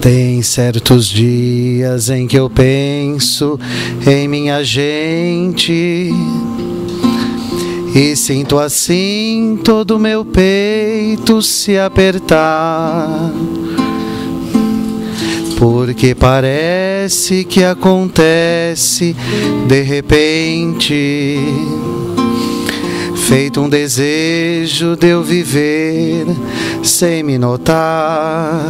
Tem certos dias em que eu penso em minha gente e sinto assim todo meu peito se apertar, porque parece que acontece de repente, feito um desejo de eu viver sem me notar.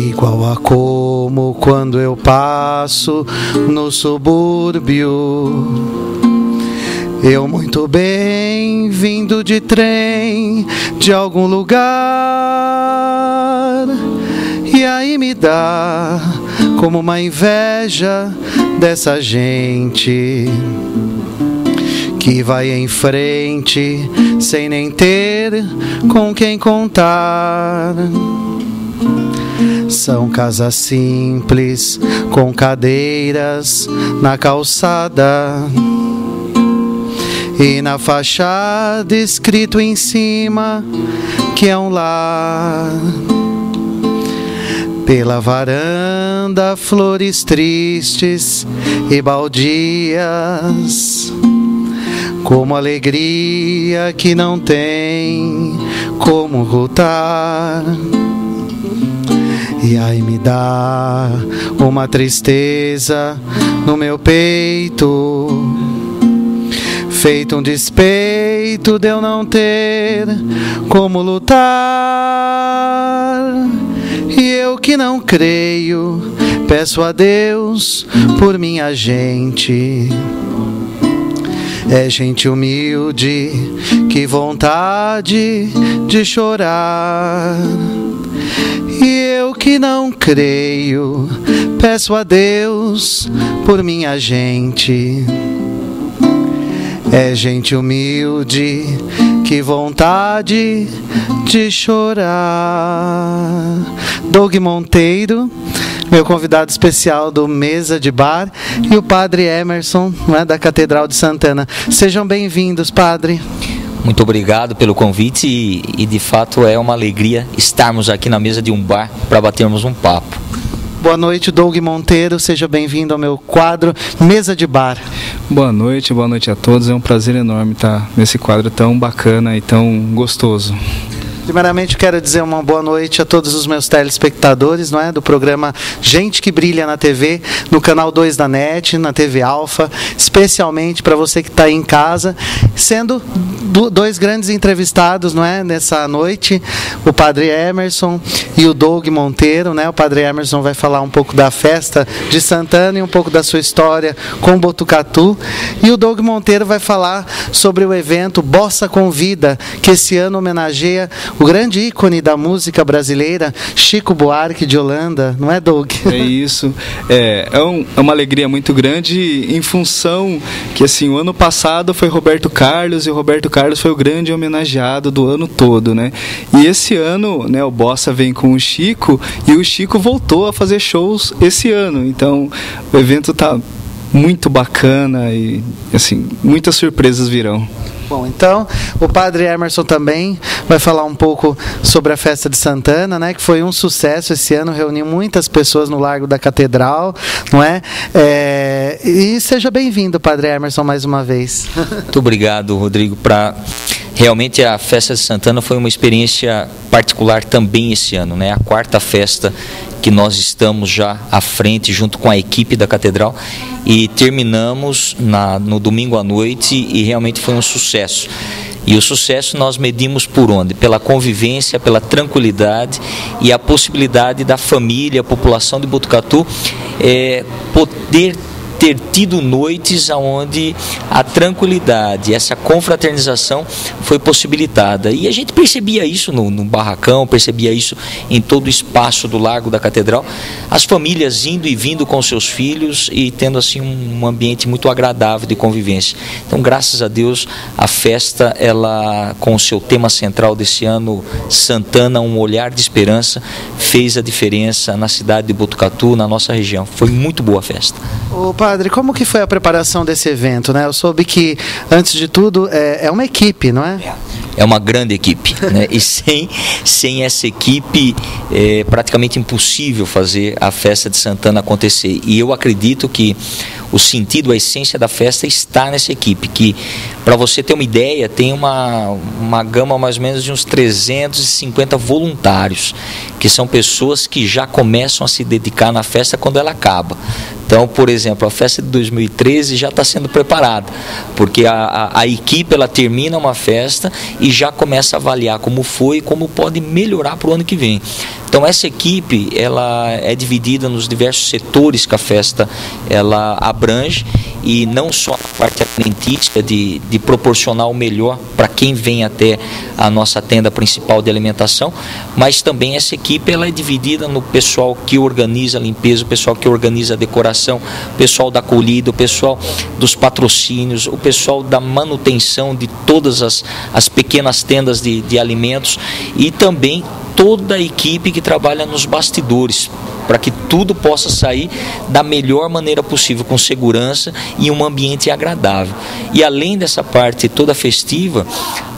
Igual a como quando eu passo no subúrbio, eu muito bem vindo de trem de algum lugar, e aí me dá como uma inveja dessa gente que vai em frente sem nem ter com quem contar. São casas simples com cadeiras na calçada e na fachada escrito em cima que é um lar. Pela varanda flores tristes e baldias, como alegria que não tem como ocultar. E aí me dá uma tristeza no meu peito, feito um despeito de eu não ter como lutar. E eu que não creio, peço a Deus por minha gente. É gente humilde, que vontade de chorar. E eu que não creio, peço a Deus por minha gente. É gente humilde, que vontade de chorar. Doug Monteiro, meu convidado especial do Mesa de Bar, e o Padre Emerson, né, da Catedral de Santana. Sejam bem-vindos, Padre. Muito obrigado pelo convite e de fato é uma alegria estarmos aqui na mesa de um bar para batermos um papo. Boa noite, Doug Monteiro, seja bem-vindo ao meu quadro Mesa de Bar. Boa noite a todos, é um prazer enorme estar nesse quadro tão bacana e tão gostoso. Primeiramente, quero dizer uma boa noite a todos os meus telespectadores, não é, do programa Gente que Brilha na TV, no canal 2 da NET, na TV Alfa, especialmente para você que está aí em casa, sendo dois grandes entrevistados, não é, nessa noite, o Padre Emerson e o Doug Monteiro, né? O Padre Emerson vai falar um pouco da festa de Santana e um pouco da sua história com Botucatu, e o Doug Monteiro vai falar sobre o evento Bossa Convida, que esse ano homenageia o grande ícone da música brasileira, Chico Buarque de Holanda, não é, Doug? É isso, é uma alegria muito grande em função que assim, o ano passado foi Roberto Carlos, e o Roberto Carlos foi o grande homenageado do ano todo, né? E esse ano, né, o Bossa vem com o Chico, e o Chico voltou a fazer shows esse ano, então o evento tá muito bacana e assim, muitas surpresas virão. Bom, então, o Padre Emerson também vai falar um pouco sobre a festa de Santana, né, que foi um sucesso esse ano, reuniu muitas pessoas no Largo da Catedral, não é? E seja bem-vindo, Padre Emerson, mais uma vez. Muito obrigado, Rodrigo. Realmente a festa de Santana foi uma experiência particular também esse ano, né? A quarta festa que nós estamos já à frente junto com a equipe da Catedral, e terminamos no domingo à noite e realmente foi um sucesso. E o sucesso nós medimos por onde? Pela convivência, pela tranquilidade e a possibilidade da família, a população de Botucatu poder ter tido noites onde a tranquilidade, essa confraternização foi possibilitada. E a gente percebia isso no barracão, percebia isso em todo o espaço do Largo da Catedral, as famílias indo e vindo com seus filhos e tendo assim um ambiente muito agradável de convivência. Então, graças a Deus, a festa, ela, com o seu tema central desse ano, Santana, um olhar de esperança, fez a diferença na cidade de Botucatu, na nossa região. Foi muito boa a festa. Ô padre, como que foi a preparação desse evento, né? Eu soube que, antes de tudo, é uma equipe, não é? É uma grande equipe, né? E sem essa equipe é praticamente impossível fazer a festa de Santana acontecer. E eu acredito que o sentido, a essência da festa está nessa equipe, que, para você ter uma ideia, tem uma gama mais ou menos de uns 350 voluntários, que são pessoas que já começam a se dedicar na festa quando ela acaba. Então, por exemplo, a festa de 2013 já está sendo preparada, porque a equipe, ela termina uma festa e já começa a avaliar como foi e como pode melhorar para o ano que vem. Então, essa equipe, ela é dividida nos diversos setores que a festa ela abrange, e não só a parte alimentícia de proporcionar o melhor para quem vem até a nossa tenda principal de alimentação, mas também essa equipe, ela é dividida no pessoal que organiza a limpeza, o pessoal que organiza a decoração, o pessoal da acolhida, o pessoal dos patrocínios, o pessoal da manutenção de todas as pequenas tendas de alimentos, e também toda a equipe que trabalha nos bastidores, para que tudo possa sair da melhor maneira possível, com segurança e um ambiente agradável. E além dessa parte toda festiva,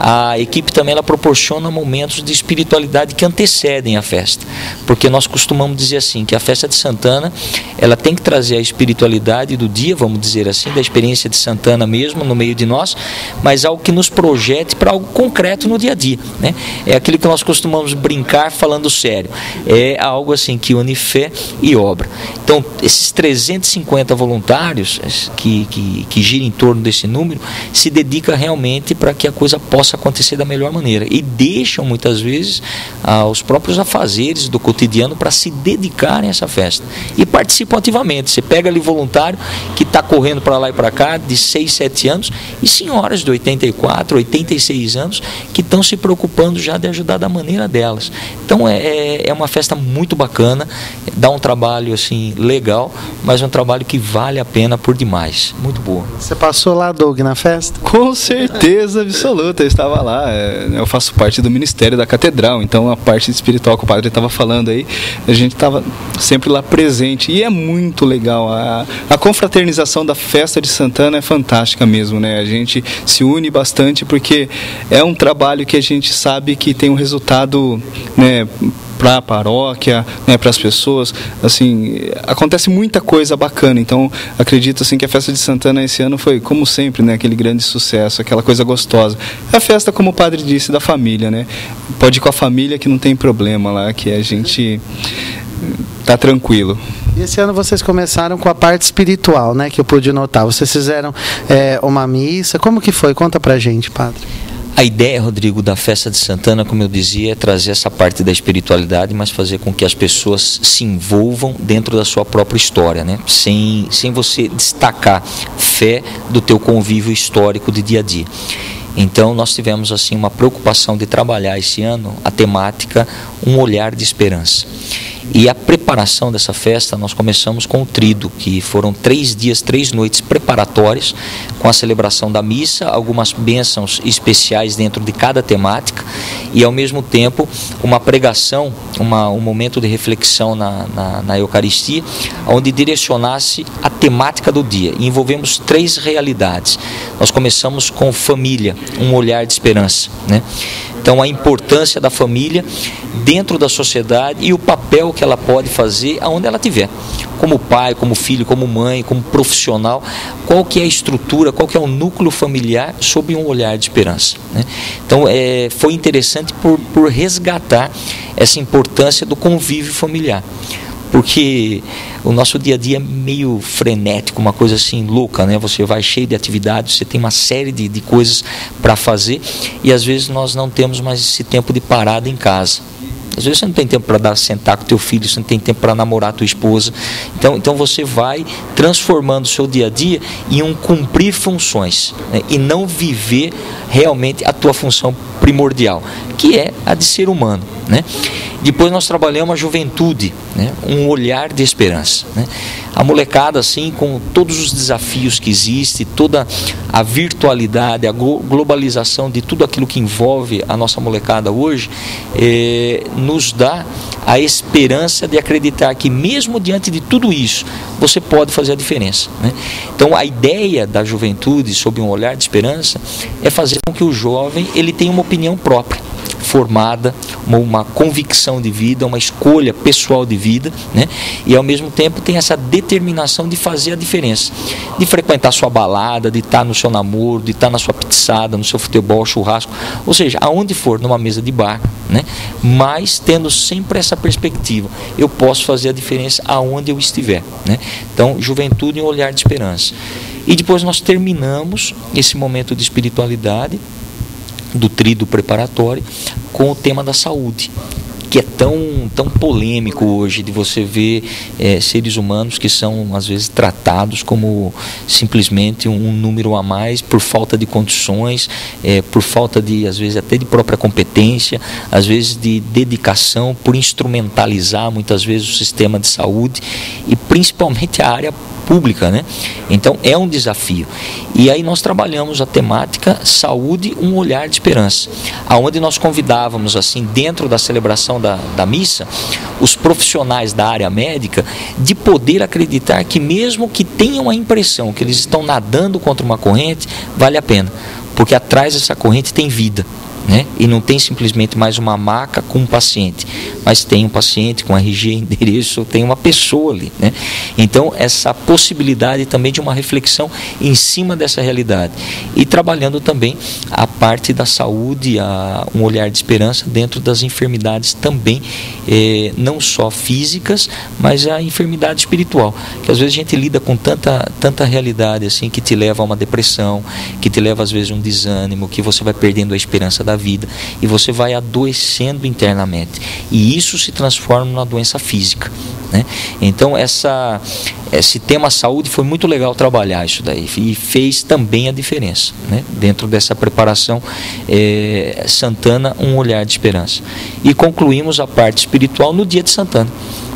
a equipe também ela proporciona momentos de espiritualidade que antecedem a festa, porque nós costumamos dizer assim, que a festa de Santana, ela tem que trazer a espiritualidade do dia, vamos dizer assim, da experiência de Santana mesmo, no meio de nós, mas algo que nos projete para algo concreto no dia a dia, né? É aquilo que nós costumamos brincar falando sério, é algo assim que une fé e obra. Então, esses 350 voluntários que giram em torno desse número se dedicam realmente para que a coisa possa acontecer da melhor maneira, e deixam muitas vezes os próprios afazeres do cotidiano para se dedicarem a essa festa e participam ativamente. Você pega ali voluntário que está correndo para lá e para cá de 6, 7 anos, e senhoras de 84, 86 anos que estão se preocupando já de ajudar da maneira delas. Então é uma festa muito bacana, dá um trabalho assim legal, mas um trabalho que vale a pena por demais. Muito boa. Você passou lá, Doug, na festa? Com certeza absoluta, eu estava lá. Eu faço parte do Ministério da Catedral, então a parte espiritual que o padre estava falando aí, a gente estava sempre lá presente, e é muito legal. A confraternização da festa de Santana é fantástica mesmo, né? A gente se une bastante, porque é um trabalho que a gente sabe que tem um resultado, né, para a paróquia, né, para as pessoas, assim, acontece muita coisa bacana. Então, acredito assim que a festa de Santana esse ano foi, como sempre, né, aquele grande sucesso, aquela coisa gostosa. É a festa, como o padre disse, da família, né? Pode ir com a família que não tem problema lá, que a gente tá tranquilo. E esse ano vocês começaram com a parte espiritual, né, que eu pude notar. Vocês fizeram uma missa. Como que foi? Conta pra gente, padre. A ideia, Rodrigo, da festa de Santana, como eu dizia, é trazer essa parte da espiritualidade, mas fazer com que as pessoas se envolvam dentro da sua própria história, né? Sem você destacar fé do teu convívio histórico de dia a dia. Então, nós tivemos assim uma preocupação de trabalhar esse ano a temática Um Olhar de Esperança. E a preparação dessa festa, nós começamos com o tríduo, que foram 3 dias, 3 noites preparatórias, com a celebração da missa, algumas bênçãos especiais dentro de cada temática, e ao mesmo tempo uma pregação, um momento de reflexão na Eucaristia, onde direcionasse a temática do dia. E envolvemos 3 realidades. Nós começamos com família, um olhar de esperança, né? Então, a importância da família dentro da sociedade e o papel que ela pode fazer aonde ela estiver. Como pai, como filho, como mãe, como profissional, qual que é a estrutura, qual que é o núcleo familiar sob um olhar de esperança, né? Então, foi interessante por resgatar essa importância do convívio familiar. porque o nosso dia a dia é meio frenético, uma coisa assim louca, né? Você vai cheio de atividades, você tem uma série de coisas para fazer, e às vezes nós não temos mais esse tempo de parada em casa. Às vezes você não tem tempo para sentar com teu filho, você não tem tempo para namorar tua esposa. Então você vai transformando o seu dia a dia em um cumprir funções, né? E não viver realmente a tua função primordial, que é a de ser humano, né? Depois nós trabalhamos a juventude, né? Um olhar de esperança, né? A molecada, assim, com todos os desafios que existem, toda a virtualidade, a globalização de tudo aquilo que envolve a nossa molecada hoje, nos dá a esperança de acreditar que mesmo diante de tudo isso, você pode fazer a diferença, né? Então a ideia da juventude, sob um olhar de esperança, é fazer com que o jovem ele tenha uma opinião própria, formada, uma convicção de vida, uma escolha pessoal de vida, né? E ao mesmo tempo tem essa determinação de fazer a diferença, de frequentar sua balada, de estar no seu namoro, de estar na sua pizzada, no seu futebol, churrasco, ou seja, aonde for, numa mesa de bar, né? Mas tendo sempre essa perspectiva, eu posso fazer a diferença aonde eu estiver, né? Então, juventude e um olhar de esperança. E depois nós terminamos esse momento de espiritualidade do tríduo preparatório com o tema da saúde, que é tão polêmico hoje, de você ver seres humanos que são às vezes tratados como simplesmente um número a mais por falta de condições, por falta de, às vezes, até de própria competência, às vezes de dedicação, por instrumentalizar muitas vezes o sistema de saúde e principalmente a área pública, né? Então é um desafio. E aí nós trabalhamos a temática saúde, um olhar de esperança, aonde nós convidávamos, assim, dentro da celebração da missa, os profissionais da área médica, de poder acreditar que mesmo que tenham a impressão que eles estão nadando contra uma corrente, vale a pena, porque atrás dessa corrente tem vida, né? E não tem simplesmente mais uma maca com um paciente, mas tem um paciente com RG, endereço, tem uma pessoa ali, né? Então essa possibilidade também de uma reflexão em cima dessa realidade, e trabalhando também a parte da saúde, um olhar de esperança dentro das enfermidades também, não só físicas, mas a enfermidade espiritual, que às vezes a gente lida com tanta realidade assim, que te leva a uma depressão, que te leva às vezes a um desânimo, que você vai perdendo a esperança da vida e você vai adoecendo internamente, e isso se transforma numa doença física, né? Então esse tema saúde foi muito legal trabalhar isso daí, e fez também a diferença, né? Dentro dessa preparação Santana, um olhar de esperança. E concluímos a parte espiritual no dia de Santana,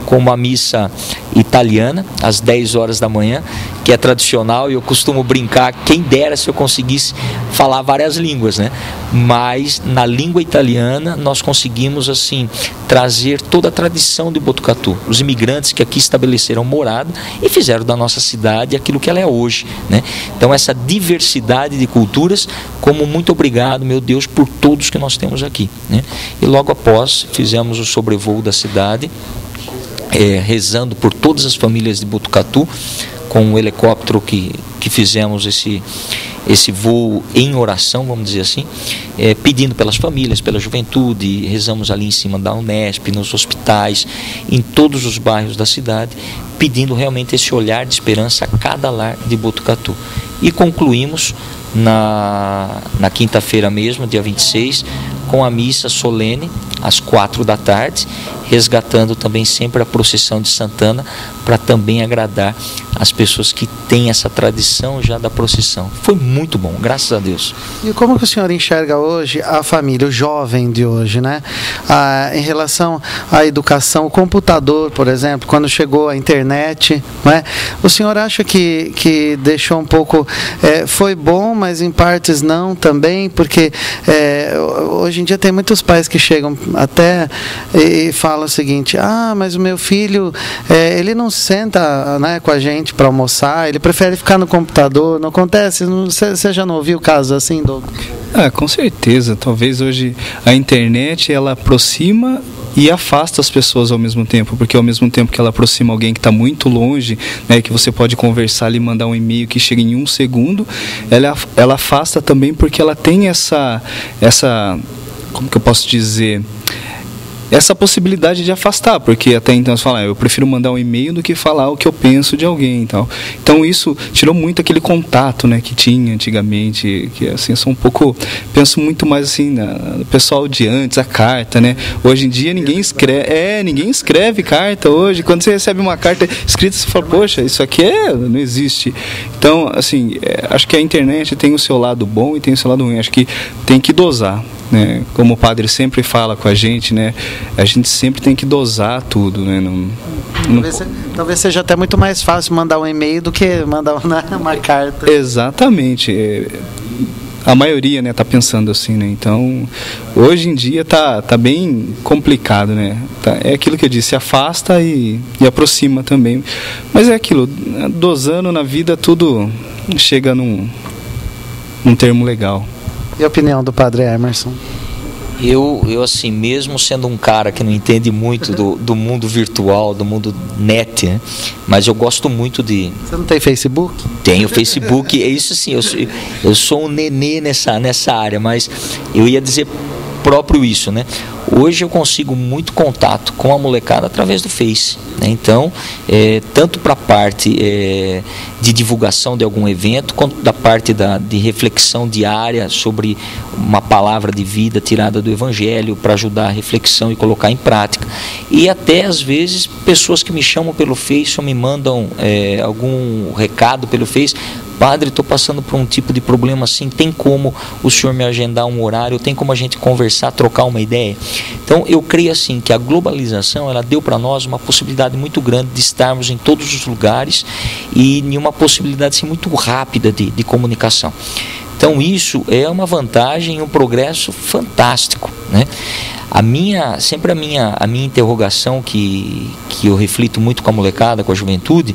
com uma missa italiana, às 10 horas da manhã, que é tradicional, e eu costumo brincar, quem dera se eu conseguisse falar várias línguas, né? Mas na língua italiana nós conseguimos, assim, trazer toda a tradição de Botucatu, os imigrantes que aqui estabeleceram morada e fizeram da nossa cidade aquilo que ela é hoje, né? Então essa diversidade de culturas, como muito obrigado, meu Deus, por todos que nós temos aqui, né? E logo após fizemos o sobrevoo da cidade, rezando por todas as famílias de Botucatu, com o helicóptero que fizemos esse voo em oração, vamos dizer assim, pedindo pelas famílias, pela juventude, rezamos ali em cima da Unesp, nos hospitais, em todos os bairros da cidade, pedindo realmente esse olhar de esperança a cada lar de Botucatu. E concluímos na quinta-feira mesmo, dia 26, com a missa solene, às 4 da tarde, resgatando também sempre a procissão de Santana, para também agradar as pessoas que têm essa tradição já da procissão. Foi muito bom, graças a Deus. E como que o senhor enxerga hoje a família, o jovem de hoje, né? Em relação à educação, o computador, por exemplo, quando chegou a internet, né? O senhor acha que deixou um pouco, foi bom, mas em partes não também, porque hoje em dia tem muitos pais que chegam até e falam o seguinte: mas o meu filho, ele não senta, né, com a gente para almoçar, ele prefere ficar no computador. Não acontece? Você já não ouviu casos assim, Douglas? Com certeza. Talvez hoje a internet, ela aproxima e afasta as pessoas ao mesmo tempo, porque ao mesmo tempo que ela aproxima alguém que está muito longe, né, que você pode conversar ali, mandar um e-mail que chega em 1 segundo, ela afasta também, porque ela tem essa como que eu posso dizer, essa possibilidade de afastar, porque até então você fala, eu prefiro mandar um e-mail do que falar o que eu penso de alguém e tal. Então isso tirou muito aquele contato, né, que tinha antigamente, que assim, eu sou um pouco, penso muito mais assim, no pessoal de antes, a carta, né? Hoje em dia ninguém escreve carta hoje. Quando você recebe uma carta escrita, você fala, poxa, isso aqui não existe. Então, assim, acho que a internet tem o seu lado bom e tem o seu lado ruim. Acho que tem que dosar, né? Como o padre sempre fala com a gente, né? A gente sempre tem que dosar tudo, né? Talvez seja até muito mais fácil mandar um e-mail do que mandar uma carta. Exatamente. A maioria, né, tá pensando assim, né? Então, hoje em dia tá bem complicado, né? É aquilo que eu disse, afasta e aproxima também. Mas é aquilo, dosando na vida, tudo chega num termo legal. E a opinião do padre Emerson? Eu assim, mesmo sendo um cara que não entende muito do mundo virtual, do mundo net, né? Mas eu gosto muito de... Você não tem Facebook? Tenho Facebook, é isso sim, eu sou um nenê nessa área, mas eu ia dizer próprio isso, né? Hoje eu consigo muito contato com a molecada através do Face, né? Então, tanto para a parte de divulgação de algum evento, quanto da parte de reflexão diária sobre uma palavra de vida tirada do Evangelho, para ajudar a reflexão e colocar em prática. E até, às vezes, pessoas que me chamam pelo Face ou me mandam algum recado pelo Face: padre, estou passando por um tipo de problema assim, tem como o senhor me agendar um horário, tem como a gente conversar, trocar uma ideia? Então eu creio assim que a globalização, ela deu para nós uma possibilidade muito grande de estarmos em todos os lugares e em uma possibilidade assim, muito rápida de comunicação. Então isso é uma vantagem e um progresso fantástico, né? A minha interrogação que eu reflito muito com a molecada, com a juventude,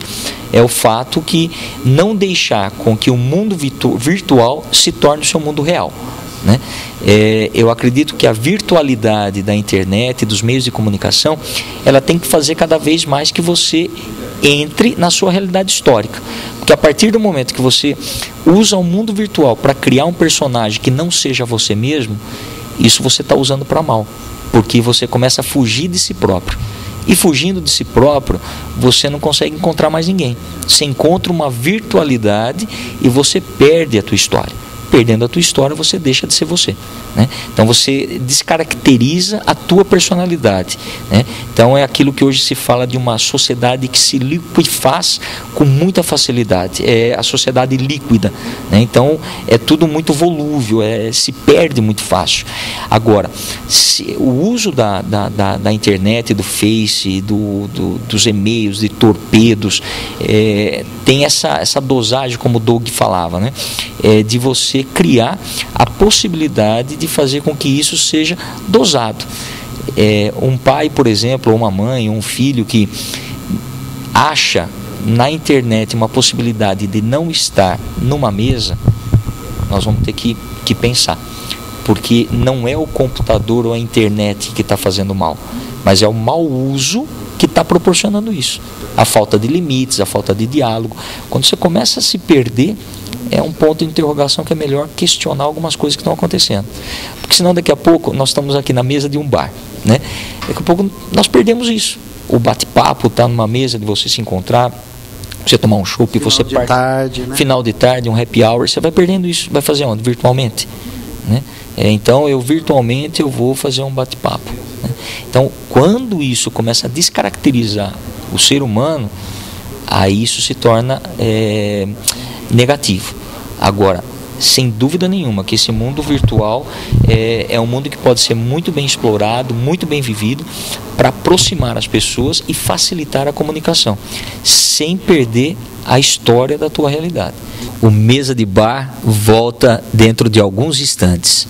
é o fato que não deixar com que o mundo virtual se torne o seu mundo real, né? Eu acredito que a virtualidade da internet e dos meios de comunicação, ela tem que fazer cada vez mais que você entre na sua realidade histórica, porque a partir do momento que você usa o mundo virtual para criar um personagem que não seja você mesmo, isso você está usando para mal, porque você começa a fugir de si próprio. E fugindo de si próprio, você não consegue encontrar mais ninguém. Você encontra uma virtualidade e você perde a tua história. Perdendo a tua história, você deixa de ser você, né? Então você descaracteriza a tua personalidade, né? Então é aquilo que hoje se fala de uma sociedade que se liquefaz com muita facilidade, é a sociedade líquida, né? Então é tudo muito volúvel, se perde muito fácil. Agora, o uso da internet, do Face, dos e-mails, de torpedos, tem essa dosagem, como o Doug falava, né? De você criar a possibilidade de fazer com que isso seja dosado. Um pai, por exemplo, ou uma mãe, ou um filho que acha na internet uma possibilidade de não estar numa mesa, nós vamos ter que pensar, porque não é o computador ou a internet que está fazendo mal, mas é o mau uso que está proporcionando isso. A falta de limites, a falta de diálogo. Quando você começa a se perder, é um ponto de interrogação que é melhor questionar algumas coisas que estão acontecendo. Porque senão daqui a pouco nós estamos aqui na mesa de um bar, né? Daqui a pouco nós perdemos isso. O bate-papo está numa mesa de você se encontrar, você tomar um chopp, você tarde, né? Final de tarde, um happy hour, você vai perdendo isso. Vai fazer onde? Virtualmente, né? Então eu virtualmente eu vou fazer um bate-papo, né? Então quando isso começa a descaracterizar o ser humano, aí isso se torna negativo. Agora, sem dúvida nenhuma que esse mundo virtual é um mundo que pode ser muito bem explorado, muito bem vivido, para aproximar as pessoas e facilitar a comunicação, sem perder a história da tua realidade. O Mesa de Bar volta dentro de alguns instantes.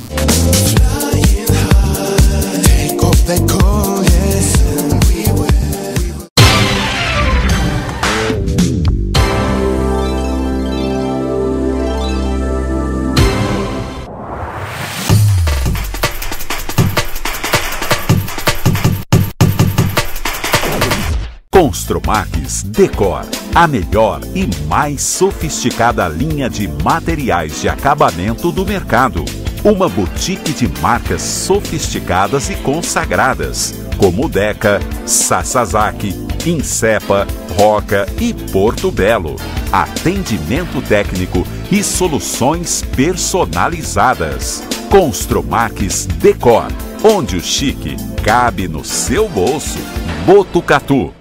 Construmax Decor, a melhor e mais sofisticada linha de materiais de acabamento do mercado. Uma boutique de marcas sofisticadas e consagradas, como Deca, Sasazaki, Insepa, Roca e Porto Belo. Atendimento técnico e soluções personalizadas. Construmax Decor, onde o chique cabe no seu bolso. Botucatu.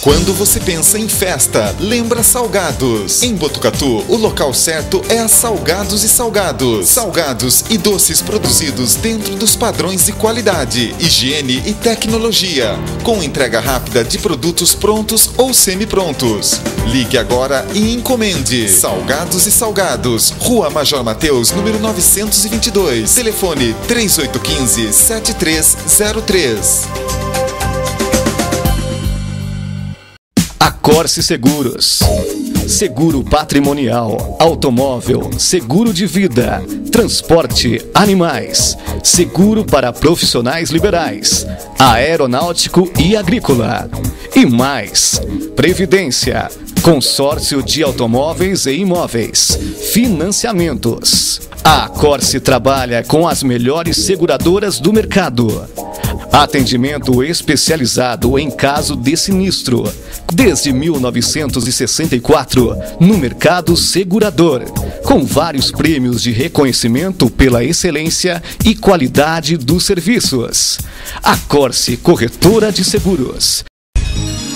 Quando você pensa em festa, lembra Salgados. Em Botucatu, o local certo é a Salgados e Salgados. Salgados e doces produzidos dentro dos padrões de qualidade, higiene e tecnologia, com entrega rápida de produtos prontos ou semi-prontos. Ligue agora e encomende. Salgados e Salgados, Rua Major Mateus, número 922. Telefone 3815-7303. A Corse Seguros. Seguro patrimonial, automóvel, seguro de vida, transporte, animais, seguro para profissionais liberais, aeronáutico e agrícola. E mais, previdência, consórcio de automóveis e imóveis, financiamentos. A Corse trabalha com as melhores seguradoras do mercado. Atendimento especializado em caso de sinistro. Desde 1964, no mercado segurador, com vários prêmios de reconhecimento pela excelência e qualidade dos serviços. A Corse Corretora de Seguros.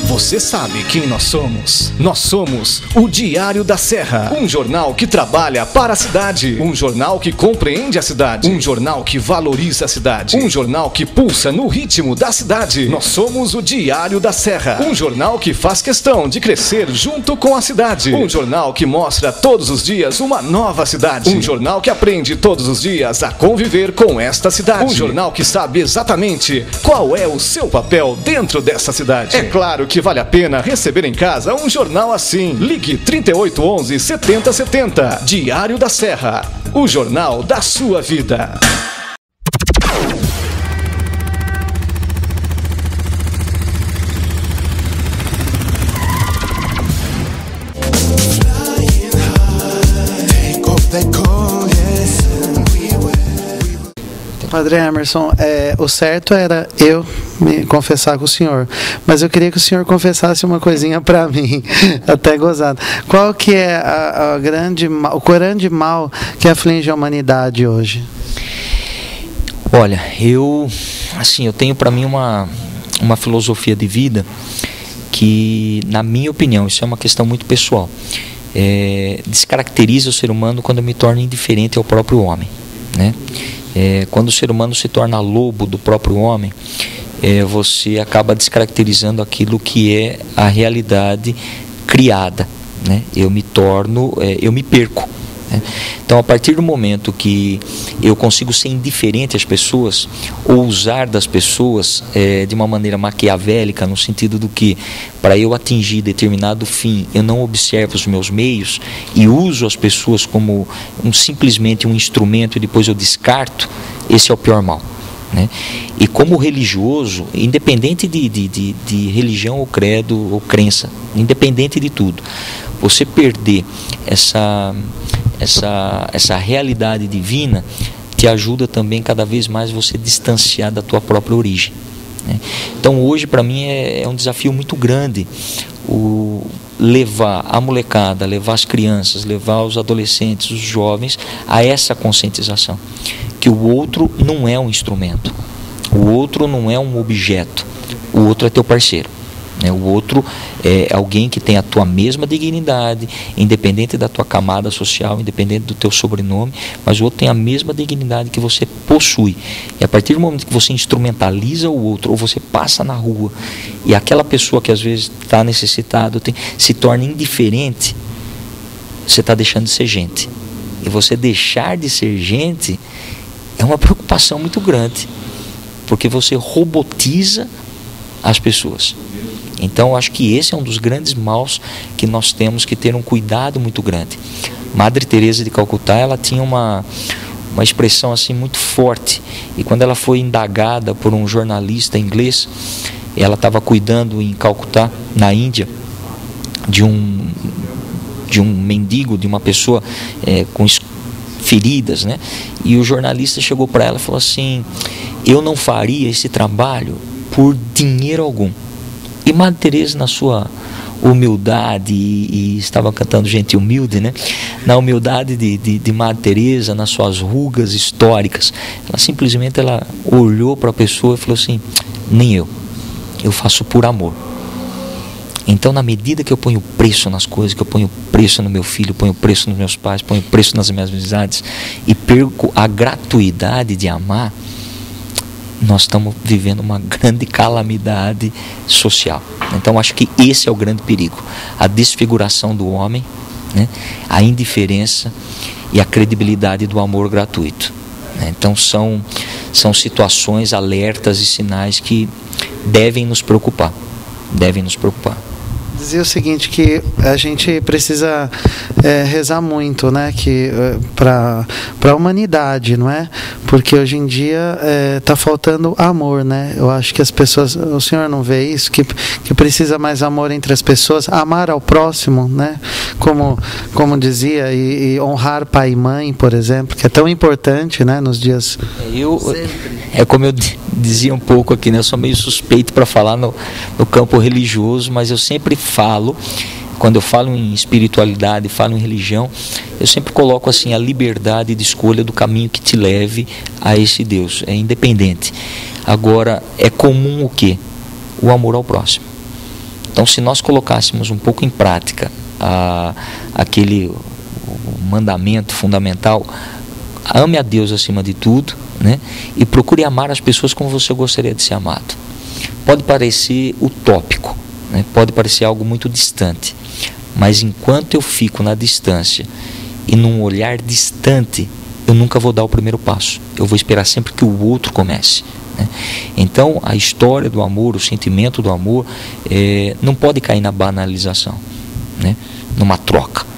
Você sabe quem nós somos? Nós somos o Diário da Serra, um jornal que trabalha para a cidade, um jornal que compreende a cidade, um jornal que valoriza a cidade, um jornal que pulsa no ritmo da cidade. Nós somos o Diário da Serra, um jornal que faz questão de crescer junto com a cidade, um jornal que mostra todos os dias uma nova cidade, um jornal que aprende todos os dias a conviver com esta cidade, um jornal que sabe exatamente qual é o seu papel dentro dessa cidade. É claro que vale a pena receber em casa um jornal assim. Ligue 3811-7070. Diário da Serra, o jornal da sua vida. Padre Emerson, o certo era eu me confessar com o senhor, mas eu queria que o senhor confessasse uma coisinha para mim, até gozado. Qual que é o grande mal que aflige a humanidade hoje? Olha, eu tenho para mim uma filosofia de vida que, na minha opinião, isso é uma questão muito pessoal, descaracteriza o ser humano quando eu me torno indiferente ao próprio homem, né? Quando o ser humano se torna lobo do próprio homem, você acaba descaracterizando aquilo que é a realidade criada, né? Eu me perco, né? Então, a partir do momento que eu consigo ser indiferente às pessoas, ou usar das pessoas de uma maneira maquiavélica, no sentido do que, para eu atingir determinado fim, eu não observo os meus meios e uso as pessoas como simplesmente um instrumento e depois eu descarto, esse é o pior mal, né? E como religioso, independente de religião ou credo ou crença, independente de tudo, você perder essa realidade divina te ajuda também cada vez mais você distanciar da tua própria origem, né? Então hoje para mim é um desafio muito grande levar a molecada, levar as crianças, levar os adolescentes, os jovens a essa conscientização, que o outro não é um instrumento, o outro não é um objeto, o outro é teu parceiro, né? O outro é alguém que tem a tua mesma dignidade, independente da tua camada social, independente do teu sobrenome, mas o outro tem a mesma dignidade que você possui. E a partir do momento que você instrumentaliza o outro, ou você passa na rua e aquela pessoa que às vezes está necessitada se torna indiferente, você está deixando de ser gente. E você deixar de ser gente é uma preocupação muito grande, porque você robotiza as pessoas. Então, eu acho que esse é um dos grandes maus que nós temos que ter um cuidado muito grande. Madre Teresa de Calcutá, ela tinha uma expressão assim muito forte, e quando ela foi indagada por um jornalista inglês, ela estava cuidando em Calcutá, na Índia, de um mendigo, de uma pessoa com feridas, né? E o jornalista chegou para ela e falou assim: eu não faria esse trabalho por dinheiro algum. E Madre Teresa, na sua humildade, e estava cantando Gente Humilde, né? Na humildade de Madre Teresa, nas suas rugas históricas, ela simplesmente olhou para a pessoa e falou assim: nem eu faço por amor. Então, na medida que eu ponho preço nas coisas, que eu ponho preço no meu filho, ponho preço nos meus pais, ponho preço nas minhas amizades e perco a gratuidade de amar, nós estamos vivendo uma grande calamidade social. Então, acho que esse é o grande perigo: a desfiguração do homem, né? A indiferença e a credibilidade do amor gratuito, né? Então, são situações, alertas e sinais que devem nos preocupar. Dizia o seguinte, que a gente precisa rezar muito, né, para a humanidade, não é? Porque hoje em dia está faltando amor, né? Eu acho que as pessoas, o senhor não vê isso, que precisa mais amor entre as pessoas, amar ao próximo, né? Como dizia, e honrar pai e mãe, por exemplo, que é tão importante, né, nos dias. Como eu dizia um pouco aqui, né? Eu sou meio suspeito para falar no campo religioso, mas eu sempre falo, quando eu falo em espiritualidade, falo em religião, eu sempre coloco assim a liberdade de escolha do caminho que te leve a esse Deus. É independente. Agora, é comum o quê? O amor ao próximo. Então, se nós colocássemos um pouco em prática aquele mandamento fundamental: ame a Deus acima de tudo, né? E procure amar as pessoas como você gostaria de ser amado. Pode parecer utópico, né? Pode parecer algo muito distante, mas enquanto eu fico na distância e num olhar distante, eu nunca vou dar o primeiro passo. Eu vou esperar sempre que o outro comece, né? Então, a história do amor, o sentimento do amor, não pode cair na banalização, né? Numa troca.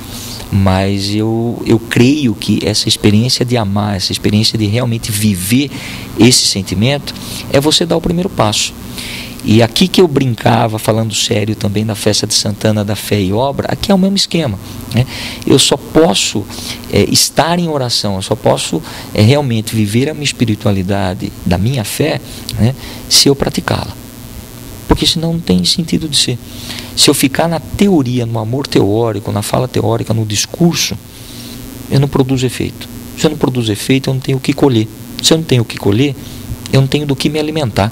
Mas eu creio que essa experiência de amar, essa experiência de realmente viver esse sentimento, é você dar o primeiro passo. E aqui que eu brincava, falando sério também da festa de Santana da Fé e Obra, aqui é o mesmo esquema, né? Eu só posso estar em oração, eu só posso realmente viver a minha espiritualidade da minha fé, né, se eu praticá-la. Porque senão não tem sentido de ser. Se eu ficar na teoria, no amor teórico, na fala teórica, no discurso, eu não produzo efeito. Se eu não produzo efeito, eu não tenho o que colher. Se eu não tenho o que colher, eu não tenho do que me alimentar.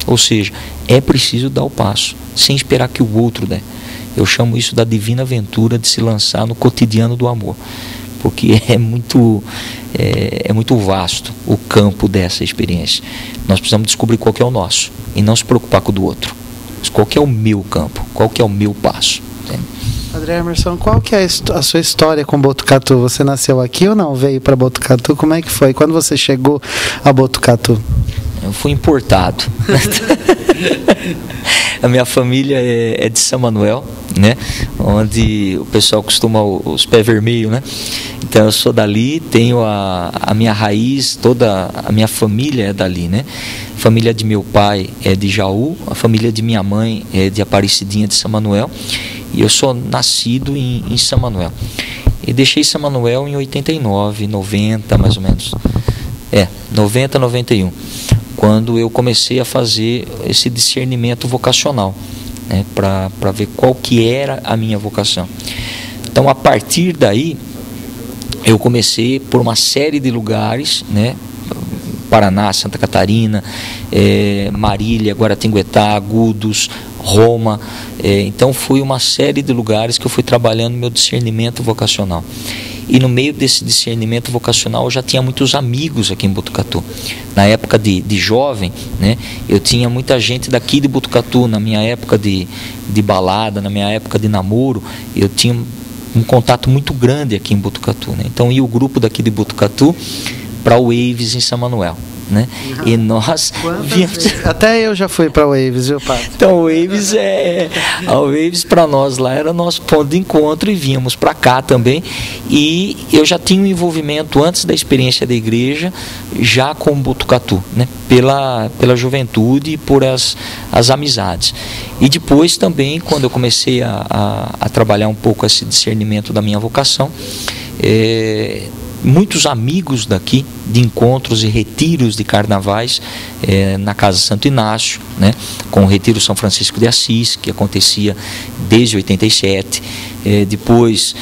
Ou seja, é preciso dar o passo, sem esperar que o outro dê. Eu chamo isso da divina aventura de se lançar no cotidiano do amor. Porque é muito vasto o campo dessa experiência. Nós precisamos descobrir qual que é o nosso e não se preocupar com o do outro. Mas qual que é o meu campo? Qual que é o meu passo? Entende? Padre Emerson, qual que é a sua história com Botucatu? Você nasceu aqui ou não? Veio para Botucatu? Como é que foi? Quando você chegou a Botucatu? Eu fui importado. A minha família é de São Manuel, né? Onde o pessoal costuma os pés vermelhos, né? Então eu sou dali, tenho a minha raiz, toda a minha família é dali, né? A família de meu pai é de Jaú, a família de minha mãe é de Aparecidinha de São Manuel, e eu sou nascido em São Manuel. E deixei São Manuel em 89, 90 mais ou menos. 90, 91. Quando eu comecei a fazer esse discernimento vocacional, né, para ver qual que era a minha vocação. Então, a partir daí, eu comecei por uma série de lugares, né, Paraná, Santa Catarina, Marília, Guaratinguetá, Agudos, Roma. Então, foi uma série de lugares que eu fui trabalhando meu discernimento vocacional. E no meio desse discernimento vocacional eu já tinha muitos amigos aqui em Botucatu. Na época de jovem, né, eu tinha muita gente daqui de Botucatu. Na minha época de balada, na minha época de namoro, eu tinha um contato muito grande aqui em Botucatu, né? Então ia o grupo daqui de Botucatu para o Waves em São Manuel, né? E nós víamos... Até eu já fui para o Waves, viu, Padre? Então a Waves para nós lá era nosso ponto de encontro, e vínhamos para cá também. E eu já tinha um envolvimento antes da experiência da igreja já com Botucatu, né? Pela juventude e por as amizades. E depois também, quando eu comecei a trabalhar um pouco esse discernimento da minha vocação, muitos amigos daqui, de encontros e retiros de carnavais na Casa Santo Inácio, né, com o Retiro São Francisco de Assis, que acontecia desde 87, depois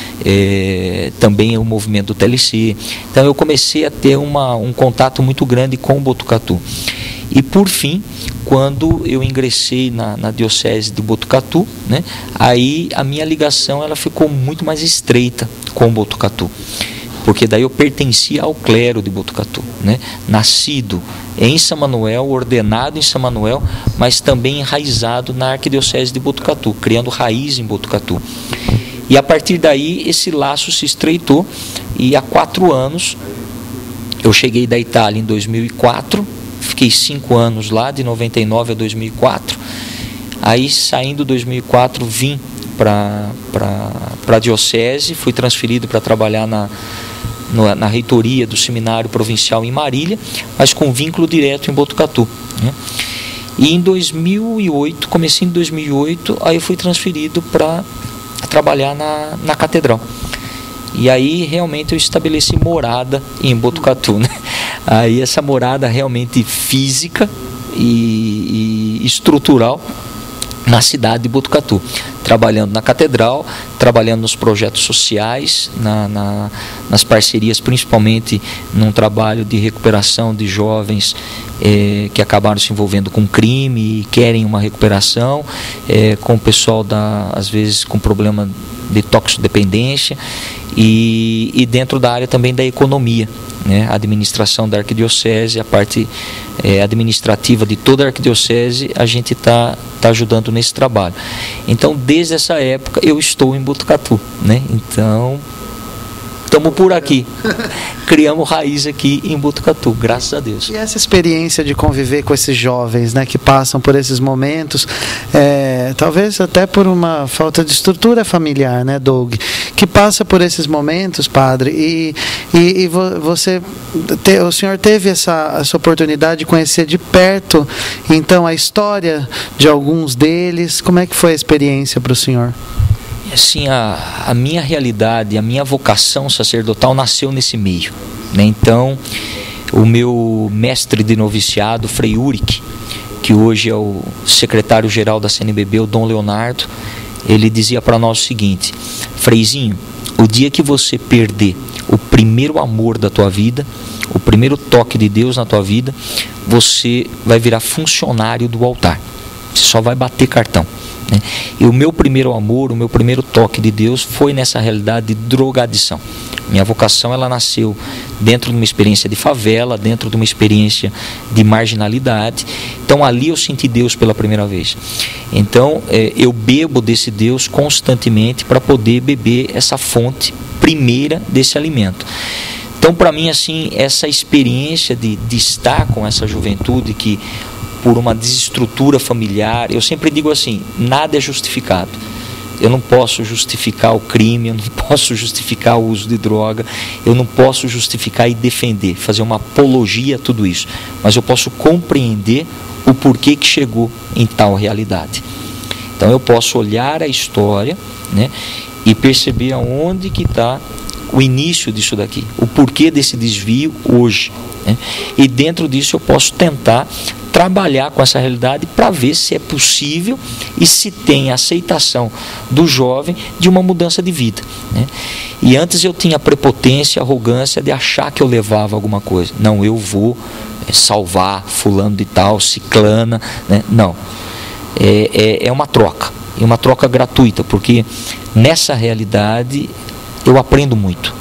também o movimento do TLC. Então eu comecei a ter um contato muito grande com o Botucatu. E por fim, quando eu ingressei na diocese de Botucatu, né, aí a minha ligação ela ficou muito mais estreita com Botucatu, porque daí eu pertencia ao clero de Botucatu, né, nascido em São Manuel, ordenado em São Manuel, mas também enraizado na arquidiocese de Botucatu, criando raiz em Botucatu. E a partir daí esse laço se estreitou, e há 4 anos eu cheguei da Itália em 2004, fiquei 5 anos lá, de 99 a 2004. Aí, saindo de 2004, vim para a diocese, fui transferido para trabalhar na reitoria do Seminário Provincial em Marília, mas com vínculo direto em Botucatu, né? E em 2008, comecei em 2008, aí eu fui transferido para trabalhar na Catedral. E aí realmente eu estabeleci morada em Botucatu, né? Aí essa morada realmente física e estrutural na cidade de Botucatu, trabalhando na Catedral, trabalhando nos projetos sociais, nas parcerias, principalmente num trabalho de recuperação de jovens que acabaram se envolvendo com crime e querem uma recuperação, com o pessoal às vezes com problema de toxicodependência, e dentro da área também da economia, né? A administração da arquidiocese, a parte administrativa de toda a arquidiocese, a gente está ajudando nesse trabalho. Então, desde essa época, eu estou em Botucatu, né? Então, estamos por aqui, criamos raiz aqui em Botucatu, graças a Deus. E essa experiência de conviver com esses jovens, né, que passam por esses momentos, talvez até por uma falta de estrutura familiar, né, Doug, que passa por esses momentos, padre, e o senhor teve essa oportunidade de conhecer de perto, então, a história de alguns deles. Como é que foi a experiência para o senhor? Assim, a minha realidade, a minha vocação sacerdotal nasceu nesse meio, né? Então, o meu mestre de noviciado, Frei Uric, que hoje é o secretário-geral da CNBB, o Dom Leonardo, ele dizia para nós o seguinte: Freizinho, o dia que você perder o primeiro amor da tua vida, o primeiro toque de Deus na tua vida, você vai virar funcionário do altar, você só vai bater cartão. E o meu primeiro amor, o meu primeiro toque de Deus foi nessa realidade de drogadição. Minha vocação, ela nasceu dentro de uma experiência de favela, dentro de uma experiência de marginalidade. Então ali eu senti Deus pela primeira vez. Então eu bebo desse Deus constantemente para poder beber essa fonte primeira desse alimento. Então, para mim, assim, essa experiência de estar com essa juventude que, por uma desestrutura familiar, eu sempre digo assim, nada é justificado. Eu não posso justificar o crime, eu não posso justificar o uso de droga, eu não posso justificar e defender, fazer uma apologia a tudo isso, mas eu posso compreender o porquê que chegou em tal realidade. Então eu posso olhar a história, né, e perceber aonde que está o início disso daqui, o porquê desse desvio hoje, né? E dentro disso eu posso tentar trabalhar com essa realidade para ver se é possível e se tem aceitação do jovem de uma mudança de vida, né? E antes eu tinha a prepotência, a arrogância de achar que eu levava alguma coisa. Não, eu vou salvar fulano de tal, ciclana, né? Não, é uma troca, é uma troca gratuita, porque nessa realidade eu aprendo muito,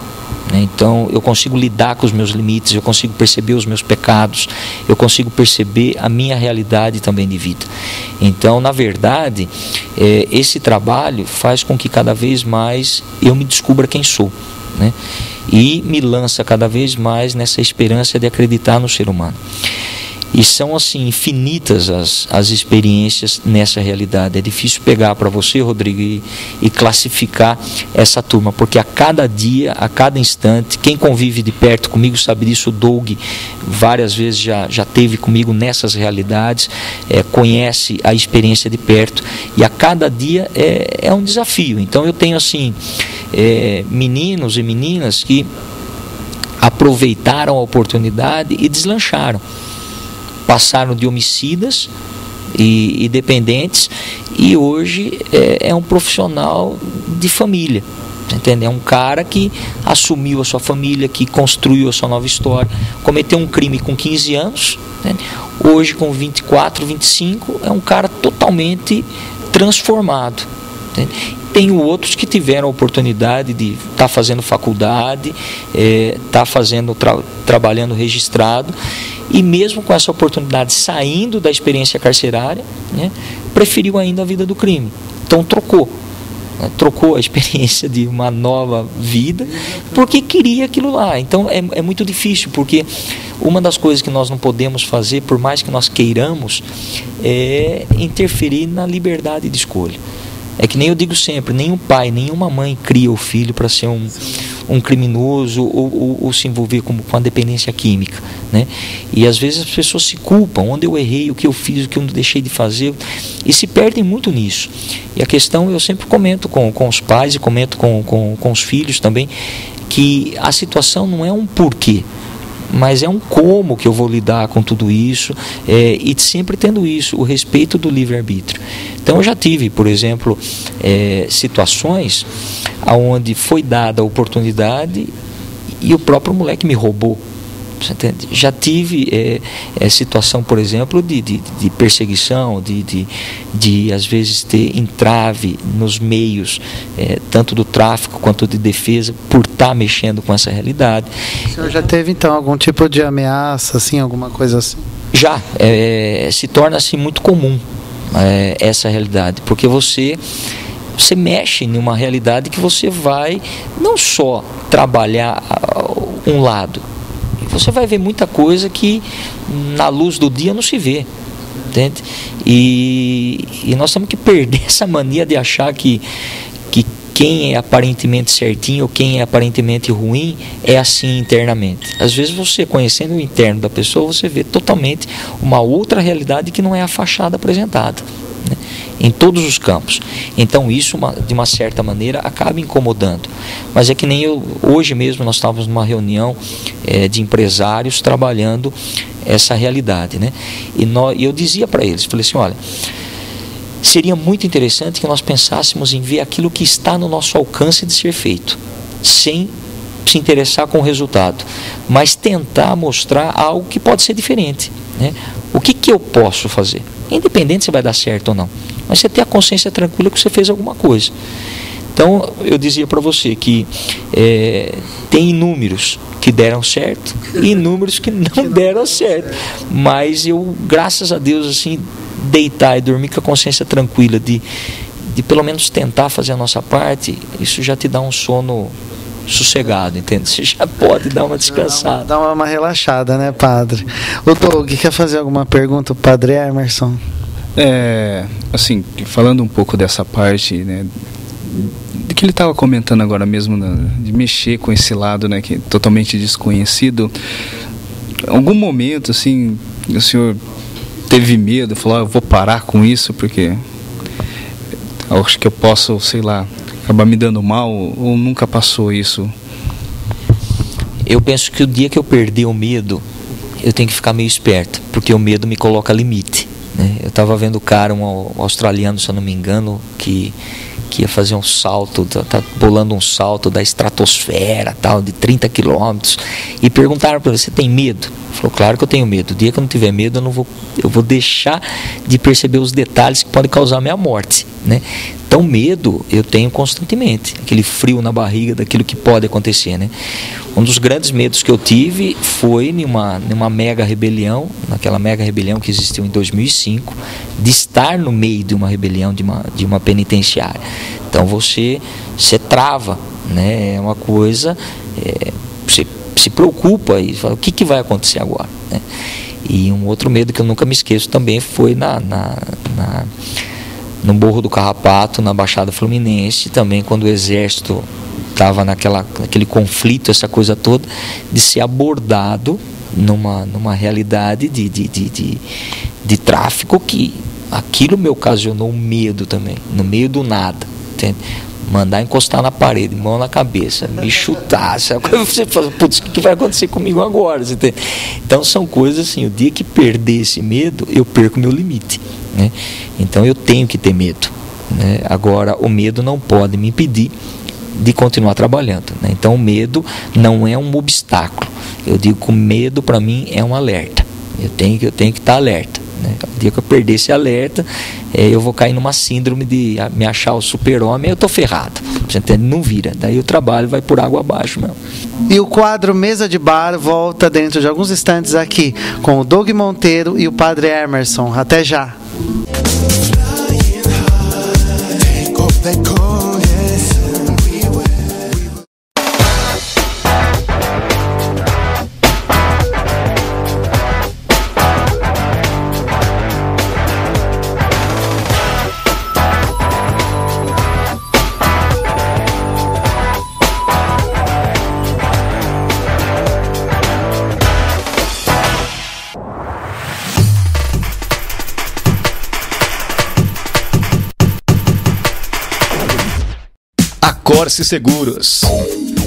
né? Então eu consigo lidar com os meus limites, eu consigo perceber os meus pecados, eu consigo perceber a minha realidade também de vida. Então, na verdade, esse trabalho faz com que cada vez mais eu me descubra quem sou, né? E me lança cada vez mais nessa esperança de acreditar no ser humano. E são assim infinitas as experiências nessa realidade. É difícil pegar para você, Rodrigo, e classificar essa turma, porque a cada dia, a cada instante, quem convive de perto comigo sabe disso. O Doug várias vezes já teve comigo nessas realidades, conhece a experiência de perto, e a cada dia é um desafio. Então eu tenho assim meninos e meninas que aproveitaram a oportunidade e deslancharam. Passaram de homicidas e dependentes, e hoje é um profissional de família. Entende? É um cara que assumiu a sua família, que construiu a sua nova história, cometeu um crime com 15 anos, entende? Hoje com 24, 25, é um cara totalmente transformado. Entende? Tenho outros que tiveram a oportunidade de estar fazendo faculdade, estar trabalhando registrado, e mesmo com essa oportunidade, saindo da experiência carcerária, né, preferiu ainda a vida do crime. Então trocou a experiência de uma nova vida porque queria aquilo lá. Então é muito difícil, porque uma das coisas que nós não podemos fazer, por mais que nós queiramos, é interferir na liberdade de escolha. É que nem eu digo sempre, nenhum pai, nenhuma mãe cria o filho para ser um criminoso ou se envolver com a dependência química, né? E às vezes as pessoas se culpam, onde eu errei, o que eu fiz, o que eu deixei de fazer, e se perdem muito nisso. E a questão, eu sempre comento com os pais e comento com os filhos também, que a situação não é um porquê, mas é um como que eu vou lidar com tudo isso, e sempre tendo isso, o respeito do livre-arbítrio. Então eu já tive, por exemplo, situações onde foi dada a oportunidade e o próprio moleque me roubou. Você entende? Já tive situação, por exemplo, de perseguição, de às vezes ter entrave nos meios, tanto do tráfico quanto de defesa, por estar mexendo com essa realidade. O senhor já teve, então, algum tipo de ameaça, assim, alguma coisa assim? Já, se torna assim muito comum essa realidade, porque você mexe em uma realidade que você vai não só trabalhar um lado, você vai ver muita coisa que na luz do dia não se vê, entende? E nós temos que perder essa mania de achar que quem é aparentemente certinho ou quem é aparentemente ruim é assim internamente. Às vezes você, conhecendo o interno da pessoa, você vê totalmente uma outra realidade que não é a fachada apresentada, né? Em todos os campos. Então isso, de uma certa maneira, acaba incomodando. Mas é que nem hoje mesmo nós estávamos numa reunião de empresários trabalhando essa realidade, né? E eu dizia para eles, falei assim, olha, seria muito interessante que nós pensássemos em ver aquilo que está no nosso alcance de ser feito, sem se interessar com o resultado, mas tentar mostrar algo que pode ser diferente, né? O que eu posso fazer? Independente se vai dar certo ou não, mas você ter a consciência tranquila que você fez alguma coisa. Então eu dizia para você que tem inúmeros que deram certo e inúmeros que não deram certo, mas eu, graças a Deus, assim, deitar e dormir com a consciência tranquila de pelo menos tentar fazer a nossa parte, isso já te dá um sono sossegado, entende? Você já pode dar uma descansada. Dá uma relaxada, né, padre? O Doug, quer fazer alguma pergunta para o padre Emerson? Assim, falando um pouco dessa parte, né, de que ele estava comentando agora mesmo, de mexer com esse lado, né, que é totalmente desconhecido. Algum momento, assim, o senhor teve medo, falou, eu vou parar com isso porque acho que eu posso, sei lá, acabar me dando mal, ou nunca passou isso? Eu penso que o dia que eu perder o medo, eu tenho que ficar meio esperto, porque o medo me coloca limite, né? Eu estava vendo o cara, um australiano, se eu não me engano, que ia fazer um salto, tá bolando um salto da estratosfera, tal, de 30 quilômetros, e perguntaram para ele, você tem medo? Ele falou, claro que eu tenho medo. O dia que eu não tiver medo, eu vou deixar de perceber os detalhes que podem causar a minha morte, né? Então medo eu tenho constantemente, aquele frio na barriga daquilo que pode acontecer, né? Um dos grandes medos que eu tive foi numa mega rebelião, naquela mega rebelião que existiu em 2005, de estar no meio de uma rebelião de uma penitenciária. Então você trava, né? É uma coisa, você se preocupa e fala, o que vai acontecer agora, né? E um outro medo que eu nunca me esqueço também foi no Morro do Carrapato, na Baixada Fluminense, também quando o Exército estava naquele conflito, essa coisa toda, de ser abordado numa realidade de tráfico, que aquilo me ocasionou medo também, no meio do nada, entende? mandar encostar na parede, mão na cabeça, me chutar, você fala, putz, o que vai acontecer comigo agora? Então são coisas assim, o dia que perder esse medo, eu perco meu limite, né? Então eu tenho que ter medo, né? Agora, o medo não pode me impedir de continuar trabalhando, né? Então o medo não é um obstáculo, eu digo que o medo para mim é um alerta, eu tenho que estar alerta, né? O dia que eu perder esse alerta, eu vou cair numa síndrome de me achar o super-homem, eu estou ferrado, você entende? Não vira, daí o trabalho vai por água abaixo mesmo. E o quadro Mesa de Bar volta dentro de alguns instantes aqui com o Doug Monteiro e o Padre Emerson. Até já. Corse Seguros.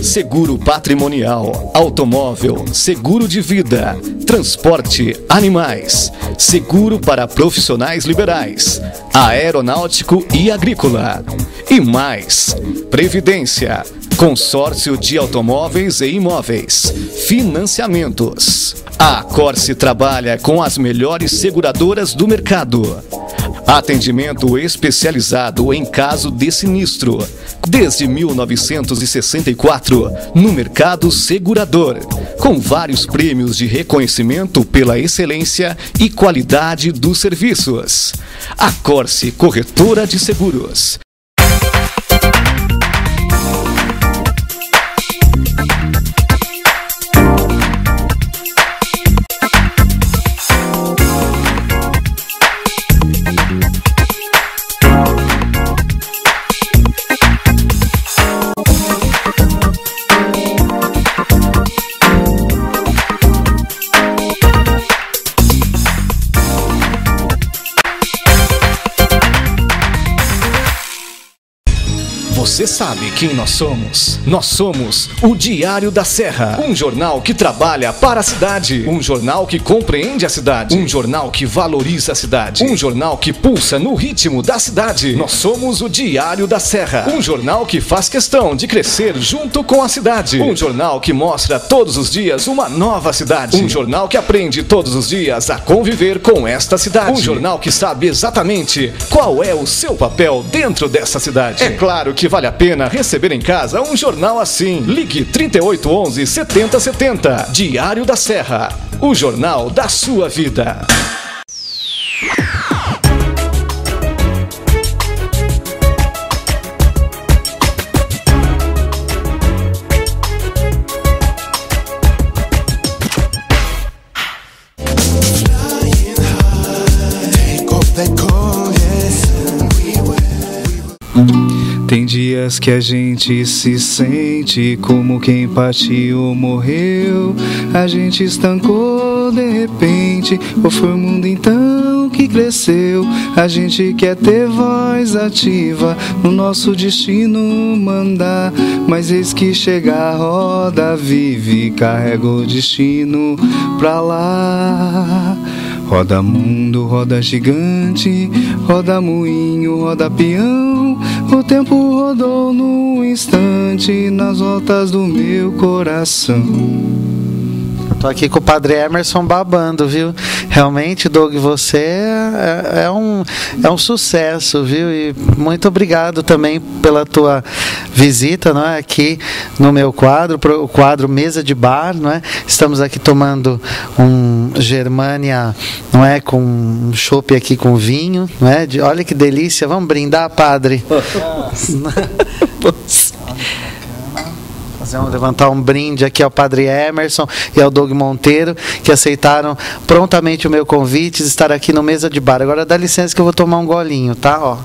Seguro patrimonial, automóvel, seguro de vida, transporte, animais, seguro para profissionais liberais, aeronáutico e agrícola. E mais, previdência, consórcio de automóveis e imóveis, financiamentos. A Corse trabalha com as melhores seguradoras do mercado. Atendimento especializado em caso de sinistro. Desde 1964, no mercado segurador, com vários prêmios de reconhecimento pela excelência e qualidade dos serviços. A Corse Corretora de Seguros. Você sabe quem nós somos? Nós somos o Diário da Serra, um jornal que trabalha para a cidade, um jornal que compreende a cidade, um jornal que valoriza a cidade, um jornal que pulsa no ritmo da cidade. Nós somos o Diário da Serra, um jornal que faz questão de crescer junto com a cidade, um jornal que mostra todos os dias uma nova cidade, um jornal que aprende todos os dias a conviver com esta cidade, um jornal que sabe exatamente qual é o seu papel dentro dessa cidade. É claro que vale a pena receber em casa um jornal assim. Ligue 3811 7070. Diário da Serra, o jornal da sua vida. Tem dias que a gente se sente como quem partiu ou morreu. A gente estancou de repente, ou foi o mundo então que cresceu. A gente quer ter voz ativa, no nosso destino mandar. Mas eis que chega a roda vive, carrega o destino pra lá. Roda mundo, roda gigante, roda moinho, roda peão. O tempo rodou num instante nas voltas do meu coração. Tô aqui com o Padre Emerson babando, viu? Realmente, Doug, você é um sucesso, viu? E muito obrigado também pela tua visita, não é? Aqui no meu quadro, o quadro Mesa de Bar, não é? Estamos aqui tomando um Germânia, não é? Com um chopp aqui com vinho, não é? Olha que delícia, vamos brindar, Padre? Vamos levantar um brinde aqui ao Padre Emerson e ao Doug Monteiro, que aceitaram prontamente o meu convite de estar aqui no Mesa de Bar. Agora dá licença que eu vou tomar um golinho, tá? Ó.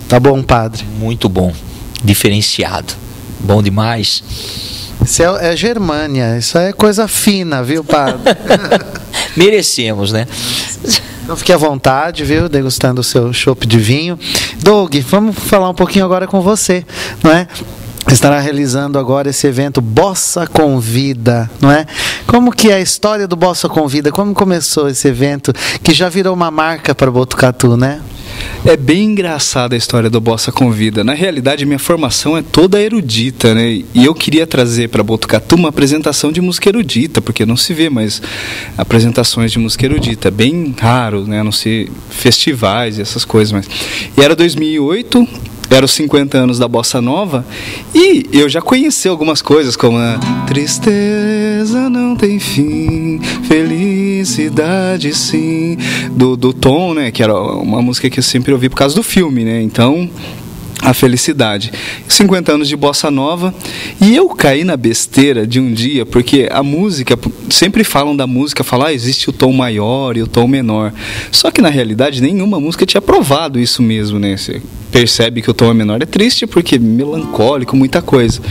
Tá bom, Padre? Muito bom, diferenciado, bom demais. Isso é Germânia, isso é coisa fina, viu, Padre? Merecemos, né? Então fique à vontade, viu? Degustando o seu chopp de vinho. Doug, vamos falar um pouquinho agora com você, não é? Estará realizando agora esse evento Bossa Convida, não é? Como que é a história do Bossa Convida? Como começou esse evento que já virou uma marca para Botucatu, né? É bem engraçada a história do Bossa Convida. Na realidade, minha formação é toda erudita, né? E eu queria trazer para Botucatu uma apresentação de música erudita, porque não se vê mais apresentações de música erudita. É bem raro, né? A não ser festivais e essas coisas. Mas... E era 2008... Era os 50 anos da Bossa Nova e eu já conheci algumas coisas como a tristeza não tem fim, felicidade sim, do Tom, né, que era uma música que eu sempre ouvi por causa do filme, né, então... A felicidade. 50 anos de Bossa Nova. E eu caí na besteira de um dia, porque a música, sempre falam da música, existe o tom maior e o tom menor. Só que na realidade nenhuma música tinha provado isso mesmo, né? Você percebe que o tom é menor, é triste porque melancólico, muita coisa.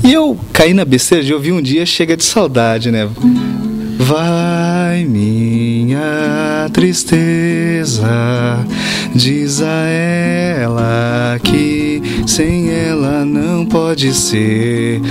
E eu caí na besteira de ouvir um dia Chega de Saudade, né? Vai minha tristeza, diz a ela que sem ela não pode ser.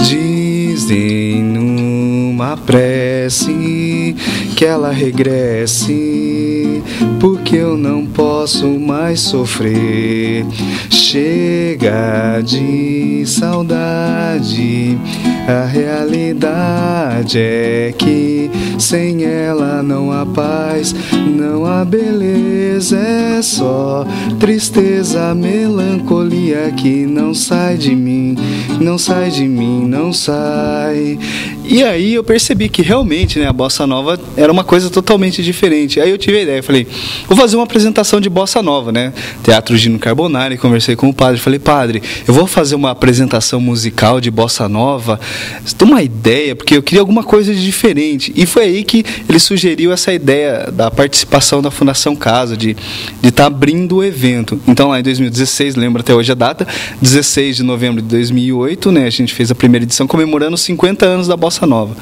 Dizem numa prece que ela regresse, porque eu não posso mais sofrer. Chega de saudade, a realidade é que sem ela não há paz, não há beleza, é só tristeza, melancolia que não sai de mim, não sai de mim, não sai. E aí eu percebi que realmente, né, a Bossa Nova era uma coisa totalmente diferente. Aí eu tive a ideia, falei, vou fazer uma apresentação de Bossa Nova, né? Teatro Gino Carbonari, conversei com o padre, falei, padre, eu vou fazer uma apresentação musical de Bossa Nova, estou uma ideia, porque eu queria alguma coisa de diferente. E foi aí que ele sugeriu essa ideia da participação da Fundação Casa, de estar abrindo o evento. Então lá em 2016, lembro até hoje a data, 16 de novembro de 2008, né, a gente fez a primeira edição comemorando os 50 anos da Bossa Nova.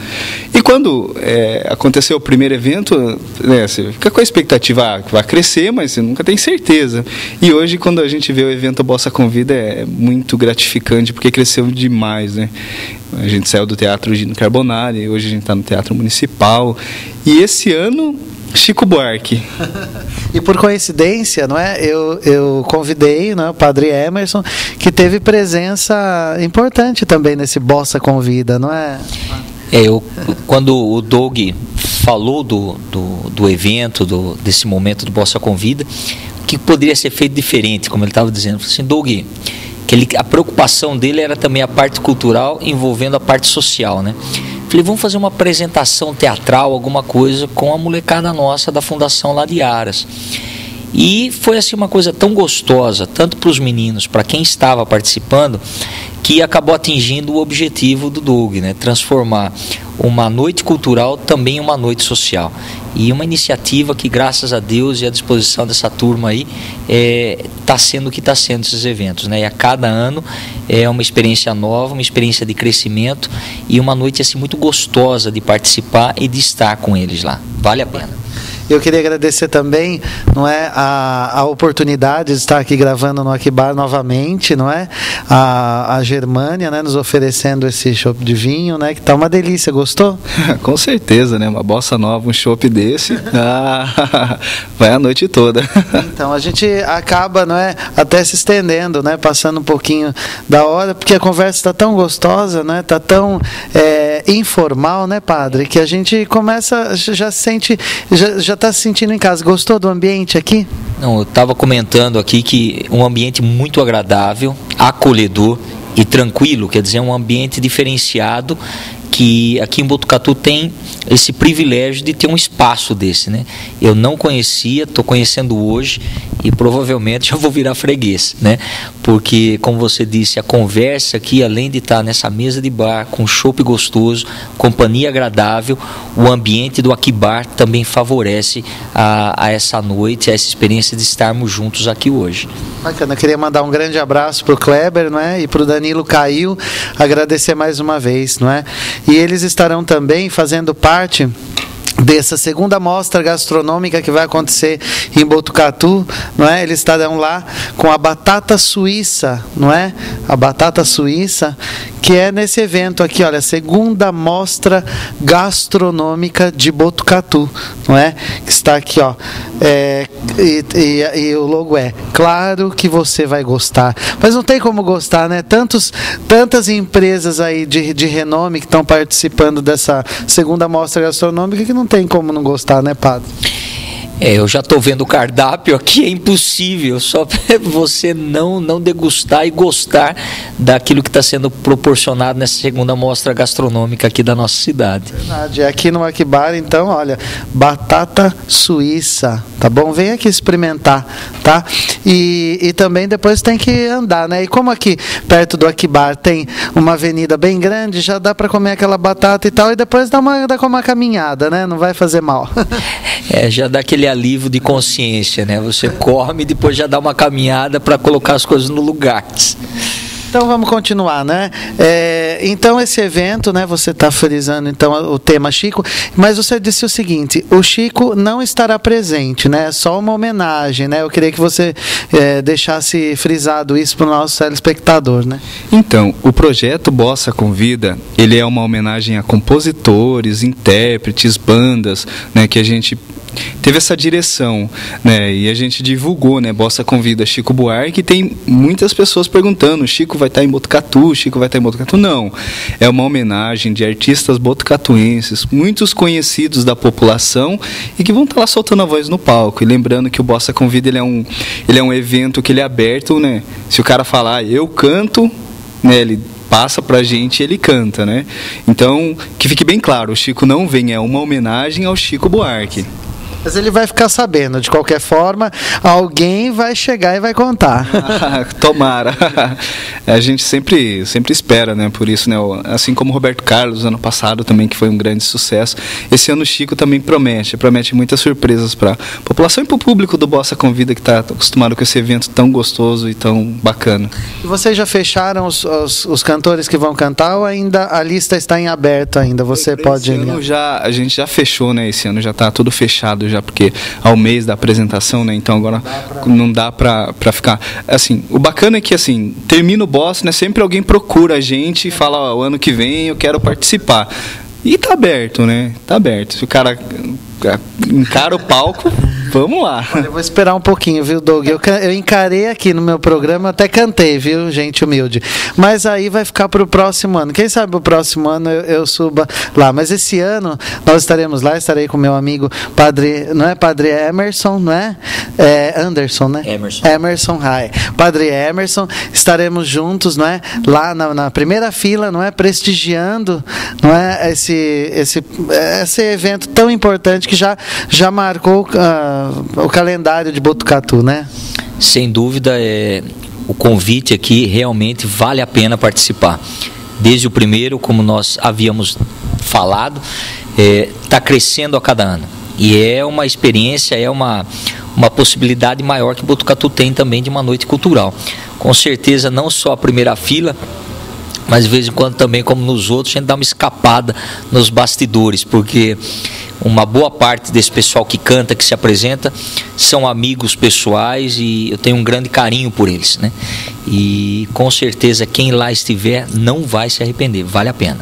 E quando aconteceu o primeiro evento, né, você fica com a expectativa que vai crescer, mas você nunca tem certeza. E hoje, quando a gente vê o evento Bossa Convida, é muito gratificante, porque cresceu demais, né? A gente saiu do Teatro Gino Carbonari, hoje a gente está no Teatro Municipal. E esse ano, Chico Buarque. E por coincidência, não é? Eu convidei, não é, o Padre Emerson, que teve presença importante também nesse Bossa Convida, não é? Quando o Doug falou do evento, desse momento do Bossa Convida, o que poderia ser feito diferente, como ele estava dizendo, assim, Doug, a preocupação dele era também a parte cultural envolvendo a parte social, né? Falei, vamos fazer uma apresentação teatral, alguma coisa com a molecada nossa da Fundação lá de Aras. E foi assim uma coisa tão gostosa, tanto para os meninos, para quem estava participando, que acabou atingindo o objetivo do Doug, né? Transformar uma noite cultural também em uma noite social. E uma iniciativa que, graças a Deus e à disposição dessa turma aí, está sendo o que está sendo esses eventos, né? E a cada ano é uma experiência nova, uma experiência de crescimento e uma noite assim, muito gostosa de participar e de estar com eles lá. Vale a pena. Eu queria agradecer também, não é, a oportunidade de estar aqui gravando no Aquibar novamente, não é? A Germânia, né, nos oferecendo esse chopp de vinho, né, que tá uma delícia. Gostou? Com certeza, né? Uma Bossa Nova, um chopp desse, vai a noite toda. Então a gente acaba, não é, até se estendendo, né, passando um pouquinho da hora, porque a conversa está tão gostosa, né, tá tão informal, né, padre, que a gente começa, já sente, já está se sentindo em casa. Gostou do ambiente aqui? Não, eu estava comentando aqui que um ambiente muito agradável, acolhedor e tranquilo, quer dizer, um ambiente diferenciado, que aqui em Botucatu tem esse privilégio de ter um espaço desse, né? Eu não conhecia, estou conhecendo hoje e provavelmente já vou virar freguês, né? Porque, como você disse, a conversa aqui, além de estar nessa mesa de bar, com chopp gostoso, companhia agradável, o ambiente do Aquibar também favorece a essa noite, a essa experiência de estarmos juntos aqui hoje. Bacana, eu queria mandar um grande abraço para o Kleber, não é? E para o Danilo Caiu, agradecer mais uma vez, não é? E eles estarão também fazendo parte dessa segunda mostra gastronômica que vai acontecer em Botucatu, não é? Eles estarão lá com a batata suíça, não é? A batata suíça, que é nesse evento aqui, olha, segunda mostra gastronômica de Botucatu, não é? Que está aqui, ó. E o logo é: claro que você vai gostar. Mas não tem como gostar, né? Tantas empresas aí de renome que estão participando dessa segunda mostra gastronômica que não tem como não gostar, né, padre? Eu já estou vendo o cardápio aqui, é impossível só você não degustar e gostar daquilo que está sendo proporcionado nessa segunda mostra gastronômica aqui da nossa cidade. Verdade, aqui no Akibar, então, olha, batata suíça, tá bom? Vem aqui experimentar, tá? E também depois tem que andar, né? E como aqui perto do Akibar tem uma avenida bem grande, já dá para comer aquela batata e tal, e depois dá uma caminhada, né? Não vai fazer mal. Já dá aquele alívio de consciência, né? Você come e depois já dá uma caminhada para colocar as coisas no lugar. Então vamos continuar, né? Então esse evento, né? Você está frisando então o tema Chico, mas você disse o seguinte: o Chico não estará presente, né? É só uma homenagem, né? Eu queria que você deixasse frisado isso para o nosso telespectador, né? Então, o projeto Bossa Convida, ele é uma homenagem a compositores, intérpretes, bandas, né? Que a gente teve essa direção, né? E a gente divulgou, né? Bossa Convida Chico Buarque, e tem muitas pessoas perguntando: Chico vai estar em Botucatu? Chico vai estar em Botucatu? Não, é uma homenagem de artistas botucatuenses, muitos conhecidos da população e que vão estar lá soltando a voz no palco. E lembrando que o Bossa Convida, ele é um evento que ele é aberto, né? Se o cara falar, eu canto, né? Ele passa pra gente e ele canta, né? Então, que fique bem claro, o Chico não vem, é uma homenagem ao Chico Buarque. Mas ele vai ficar sabendo, de qualquer forma, alguém vai chegar e vai contar. Tomara. A gente sempre espera, né? Por isso, né? Assim como o Roberto Carlos, ano passado também, que foi um grande sucesso. Esse ano o Chico também promete muitas surpresas para a população e para o público do Bossa Convida, que está acostumado com esse evento tão gostoso e tão bacana. E vocês já fecharam os cantores que vão cantar, ou ainda a lista está em aberto ainda? Você pode... A gente já fechou, né? Esse ano já está tudo fechado, já, porque ao mês da apresentação, né? Então agora não dá pra ficar assim. O bacana é que, assim, termina o Bossa, né? Sempre alguém procura a gente e fala: ó, o ano que vem eu quero participar. E tá aberto, né? Tá aberto. Se o cara encara o palco, vamos lá. Olha, eu vou esperar um pouquinho, viu, Doug? Eu encarei aqui no meu programa, até cantei, viu, gente humilde. Mas aí vai ficar para o próximo ano. Quem sabe o próximo ano eu suba lá. Mas esse ano nós estaremos lá, estarei com meu amigo Padre, não é Padre Emerson, não é? Anderson, né? Emerson Rai. Padre Emerson, estaremos juntos, não é? Lá na primeira fila, não é? Prestigiando, não é? Esse evento tão importante que já marcou o calendário de Botucatu, né? Sem dúvida, o convite aqui realmente vale a pena participar. Desde o primeiro, como nós havíamos falado, está crescendo a cada ano. E é uma experiência, é uma possibilidade maior que Botucatu tem também de uma noite cultural. Com certeza, não só a primeira fila, mas de vez em quando também, como nos outros, a gente dá uma escapada nos bastidores, porque uma boa parte desse pessoal que canta, que se apresenta, são amigos pessoais e eu tenho um grande carinho por eles, né? E com certeza quem lá estiver não vai se arrepender, vale a pena.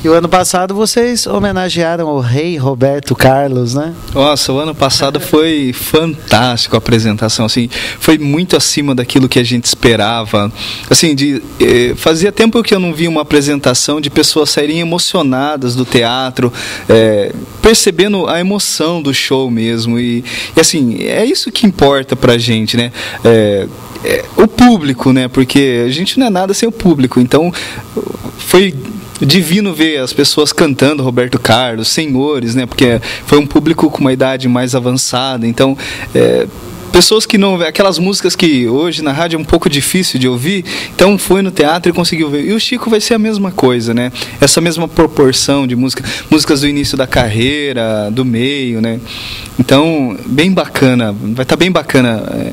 E o ano passado vocês homenagearam o rei Roberto Carlos, né? Nossa, o ano passado foi fantástico a apresentação, assim, foi muito acima daquilo que a gente esperava. Assim, fazia tempo que eu não via uma apresentação de pessoas saírem emocionadas do teatro, percebendo a emoção do show mesmo. E assim, é isso que importa pra gente, né? O público, né? Porque a gente não é nada sem o público. Então, foi divino ver as pessoas cantando Roberto Carlos, senhores, né? Porque foi um público com uma idade mais avançada. Então, pessoas que não... Aquelas músicas que hoje na rádio é um pouco difícil de ouvir, então foi no teatro e conseguiu ver. E o Chico vai ser a mesma coisa, né? Essa mesma proporção de músicas do início da carreira, do meio, né? Então, bem bacana. Vai estar bem bacana.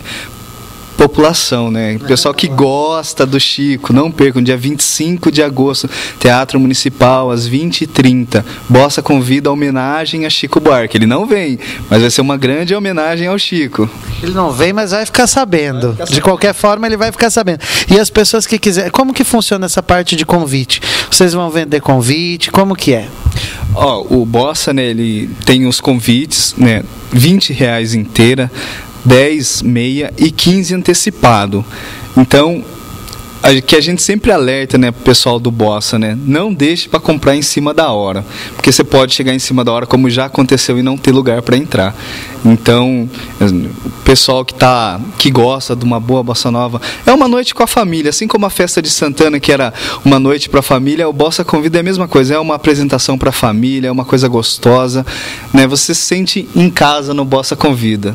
população, né? O pessoal que gosta do Chico, não percam, dia 25 de agosto, Teatro Municipal, às 20h30. Bossa convida a homenagem a Chico Buarque. Ele não vem, mas vai ser uma grande homenagem ao Chico. Ele não vem, mas vai ficar sabendo. De qualquer forma, ele vai ficar sabendo. E as pessoas que quiserem... Como que funciona essa parte de convite? Vocês vão vender convite? Como que é? O Bossa, né, ele tem os convites, né, R$20 inteira, 10 meia e 15 antecipado. Então, que a gente sempre alerta, né, pro pessoal do Bossa, né, não deixe para comprar em cima da hora, porque você pode chegar em cima da hora, como já aconteceu, e não ter lugar para entrar. Então, o pessoal que gosta de uma boa bossa nova, é uma noite com a família, assim como a festa de Santana, que era uma noite para a família, o Bossa Convida é a mesma coisa, é uma apresentação para a família, é uma coisa gostosa, né, você se sente em casa no Bossa Convida.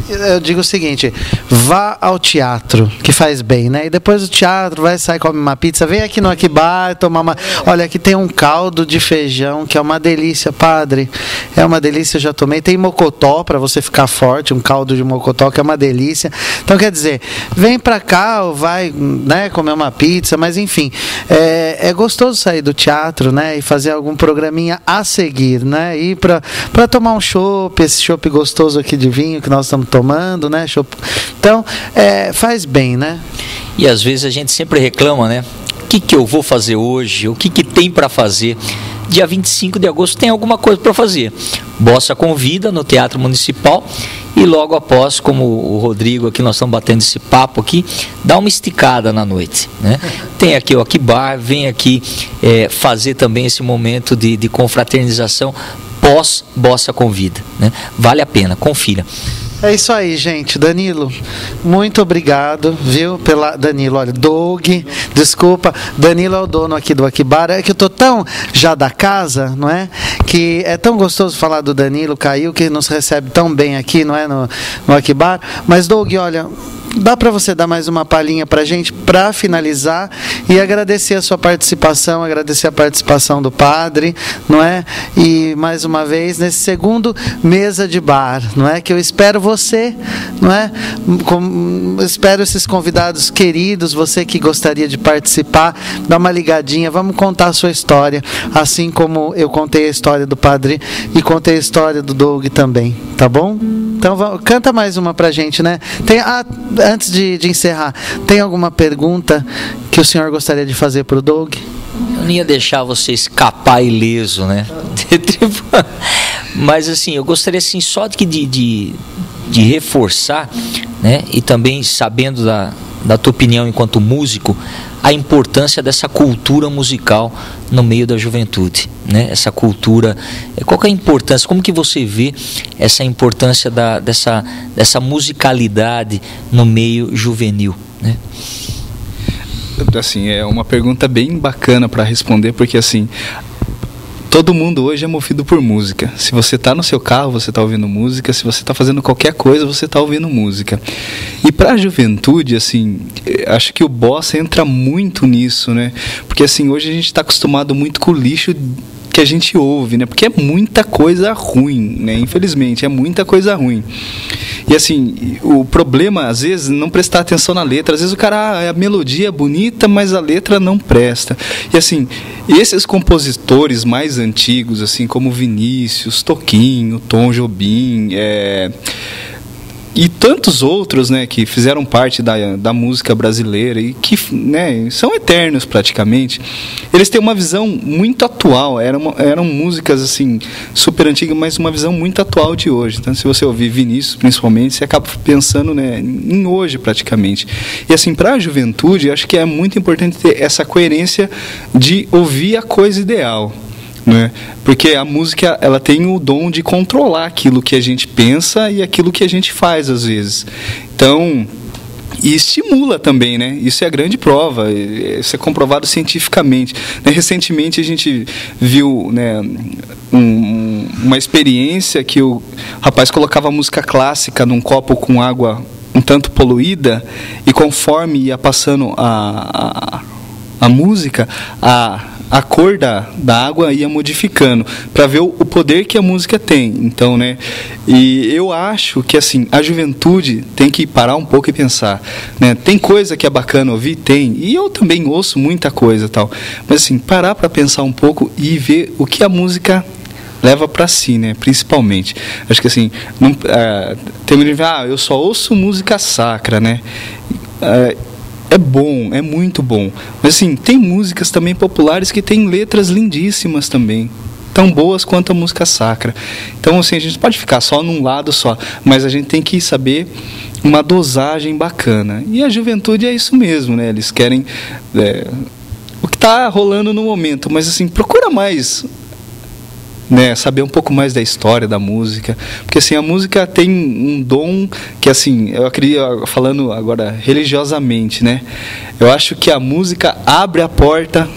Eu digo o seguinte, vá ao teatro, que faz bem, né? E depois do teatro, vai sair, come uma pizza, vem aqui no Akibar, tomar uma... Olha, aqui tem um caldo de feijão, que é uma delícia, padre. É uma delícia, eu já tomei. Tem mocotó, para você ficar forte, um caldo de mocotó, que é uma delícia. Então, quer dizer, vem pra cá, ou vai, né, comer uma pizza, mas enfim, é gostoso sair do teatro, né? E fazer algum programinha a seguir, né? Ir pra tomar um chopp, esse chopp gostoso aqui de vinho, que nós estamos tomando, né? Então, faz bem, né? E às vezes a gente sempre reclama, né? O que eu vou fazer hoje? O que tem para fazer? Dia 25 de agosto tem alguma coisa para fazer. Bossa Convida no Teatro Municipal e logo após, como o Rodrigo aqui, nós estamos batendo esse papo aqui, dá uma esticada na noite, né? Tem aqui o Akibar, vem aqui fazer também esse momento de confraternização pós Bossa Convida, né? Vale a pena, confira. É isso aí, gente. Danilo, muito obrigado, viu? Danilo, olha, Doug, desculpa, Danilo é o dono aqui do Akibar. É que eu tô tão já da casa, não é? Que é tão gostoso falar do Danilo, Caio, que nos recebe tão bem aqui, não é? No Akibar. Mas, Doug, olha, dá para você dar mais uma palhinha para a gente, para finalizar, e agradecer a sua participação, agradecer a participação do padre, não é? E, mais uma vez, nesse segundo Mesa de Bar, não é? Que eu espero você, não é? Espero esses convidados queridos, você que gostaria de participar, dá uma ligadinha, vamos contar a sua história, assim como eu contei a história do padre e contei a história do Doug também, tá bom? Então, canta mais uma pra gente, né? Antes de encerrar, tem alguma pergunta que o senhor gostaria de fazer pro Doug? Eu não ia deixar você escapar ileso, né? Mas assim, eu gostaria assim, só de reforçar, né? E também sabendo da tua opinião enquanto músico, a importância dessa cultura musical no meio da juventude, né? Essa cultura, qual que é a importância, como que você vê essa importância dessa musicalidade no meio juvenil, né? Assim, é uma pergunta bem bacana para responder, porque assim, todo mundo hoje é movido por música. Se você está no seu carro, você está ouvindo música. Se você está fazendo qualquer coisa, você está ouvindo música. E para a juventude, assim, acho que o Bossa entra muito nisso, né? Porque assim, hoje a gente está acostumado muito com o lixo que a gente ouve, né? Porque é muita coisa ruim, né? Infelizmente, é muita coisa ruim. E assim, o problema, às vezes, não prestar atenção na letra. Às vezes o cara, a melodia é bonita, mas a letra não presta. E assim, esses compositores mais antigos, assim, como Vinícius, Toquinho, Tom Jobim, e tantos outros, né, que fizeram parte da música brasileira e que, né, são eternos praticamente, eles têm uma visão muito atual. Eram músicas assim super antigas, mas uma visão muito atual de hoje. Então, se você ouvir Vinícius, principalmente, você acaba pensando, né, em hoje praticamente. E assim, para a juventude, acho que é muito importante ter essa coerência de ouvir a coisa ideal, né? Porque a música, ela tem o dom de controlar aquilo que a gente pensa e aquilo que a gente faz às vezes. Então, e estimula também, né? Isso é a grande prova, isso é comprovado cientificamente. Recentemente a gente viu, né, uma experiência que o rapaz colocava música clássica num copo com água um tanto poluída, e conforme ia passando a música, a cor da água ia modificando, para ver o poder que a música tem. Então, né? E eu acho que, assim, a juventude tem que parar um pouco e pensar, né? Tem coisa que é bacana ouvir? Tem. E eu também ouço muita coisa e tal. Mas, assim, parar para pensar um pouco e ver o que a música leva para si, né? Principalmente. Acho que, assim, tem muita gente, eu só ouço música sacra, né? É bom, é muito bom. Mas, assim, tem músicas também populares que têm letras lindíssimas também, tão boas quanto a música sacra. Então, assim, a gente pode ficar só num lado só, mas a gente tem que saber uma dosagem bacana. E a juventude é isso mesmo, né? Eles querem o que está rolando no momento, mas, assim, procura mais, né, saber um pouco mais da história da música, porque, assim, a música tem um dom que, assim, eu acredito, falando agora religiosamente, né, eu acho que a música abre a porta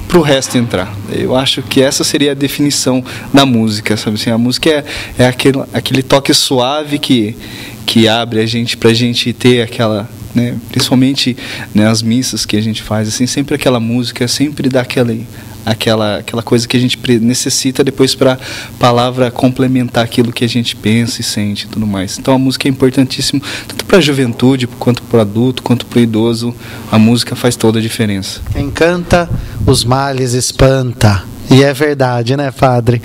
para o resto entrar. Eu acho que essa seria a definição da música, sabe assim? A música é aquele toque suave que abre a gente, para a gente ter aquela, né, principalmente nas missas que a gente faz, assim, sempre aquela música, sempre dá aquela coisa que a gente necessita depois para a palavra complementar aquilo que a gente pensa e sente e tudo mais. Então a música é importantíssima, tanto para a juventude, quanto para o adulto, quanto para o idoso. A música faz toda a diferença. Quem canta, os males espanta. E é verdade, né, padre?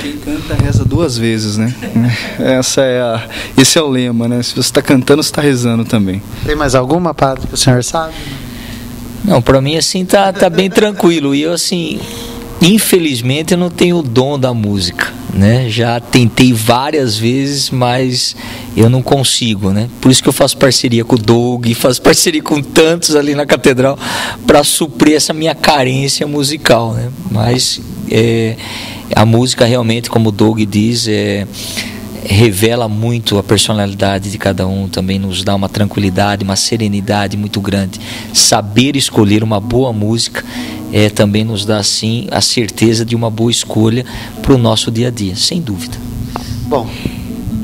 Quem canta reza 2 vezes, né? Esse é o lema, né? Se você está cantando, você está rezando também. Tem mais alguma, padre, que o senhor sabe? Não, para mim, assim, tá bem tranquilo. E eu, assim, infelizmente, eu não tenho o dom da música, né? Já tentei várias vezes, mas eu não consigo, né? Por isso que eu faço parceria com o Doug, faço parceria com tantos ali na catedral para suprir essa minha carência musical, né? Mas a música realmente, como o Doug diz, revela muito a personalidade de cada um, também nos dá uma tranquilidade, uma serenidade muito grande. Saber escolher uma boa música também nos dá, sim, a certeza de uma boa escolha para o nosso dia a dia, sem dúvida. Bom,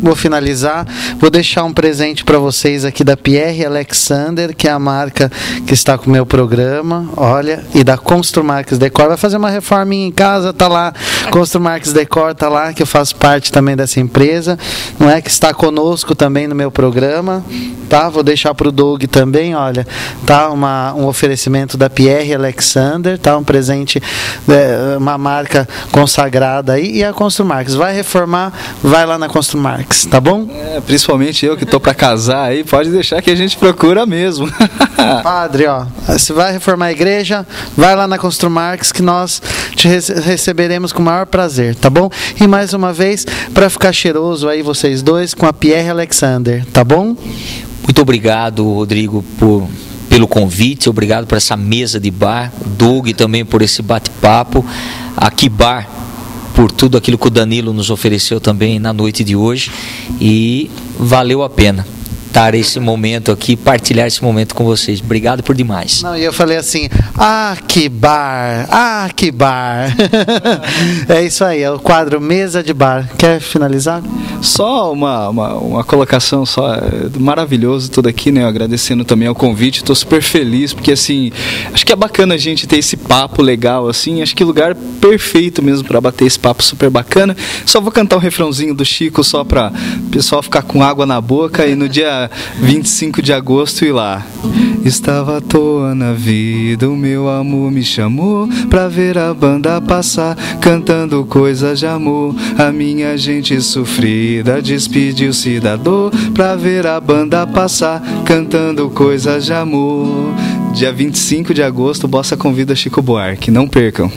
vou finalizar, vou deixar um presente para vocês aqui da Pierre Alexander, que é a marca que está com o meu programa, olha, e da Construmarques Decor. Vai fazer uma reforminha em casa, tá lá, Construmarques Decor tá lá, que eu faço parte também dessa empresa, não é, que está conosco também no meu programa, tá? Vou deixar para o Doug também, olha, tá, um oferecimento da Pierre Alexander, tá, um presente, uma marca consagrada aí, e a Construmarques vai reformar, vai lá na Construmarques. Tá bom? Principalmente eu que tô para casar aí, pode deixar que a gente procura mesmo. Padre, ó, se vai reformar a igreja, vai lá na Construmarques que nós te receberemos com o maior prazer, tá bom? E mais uma vez, para ficar cheiroso aí vocês dois, com a Pierre Alexander, tá bom? Muito obrigado, Rodrigo, pelo convite, obrigado por essa mesa de bar, Doug também por esse bate-papo, aqui bar, por tudo aquilo que o Danilo nos ofereceu também na noite de hoje, e valeu a pena estar esse momento aqui, partilhar esse momento com vocês. Obrigado por demais. Não, e eu falei assim, que bar, que bar. É isso aí, é o quadro Mesa de Bar. Quer finalizar? Só uma colocação só, maravilhoso tudo aqui, né? Agradecendo também ao convite, estou super feliz, porque, assim, acho que é bacana a gente ter esse papo legal, assim, acho que lugar perfeito mesmo para bater esse papo super bacana. Só vou cantar um refrãozinho do Chico, só para o pessoal ficar com água na boca, e no dia 25 de agosto ir lá. Estava à toa na vida, o meu amor me chamou pra ver a banda passar, cantando coisas de amor. A minha gente sofrida despediu-se da dor pra ver a banda passar, cantando coisas de amor. Dia 25 de agosto, Bossa convida Chico Buarque, não percam.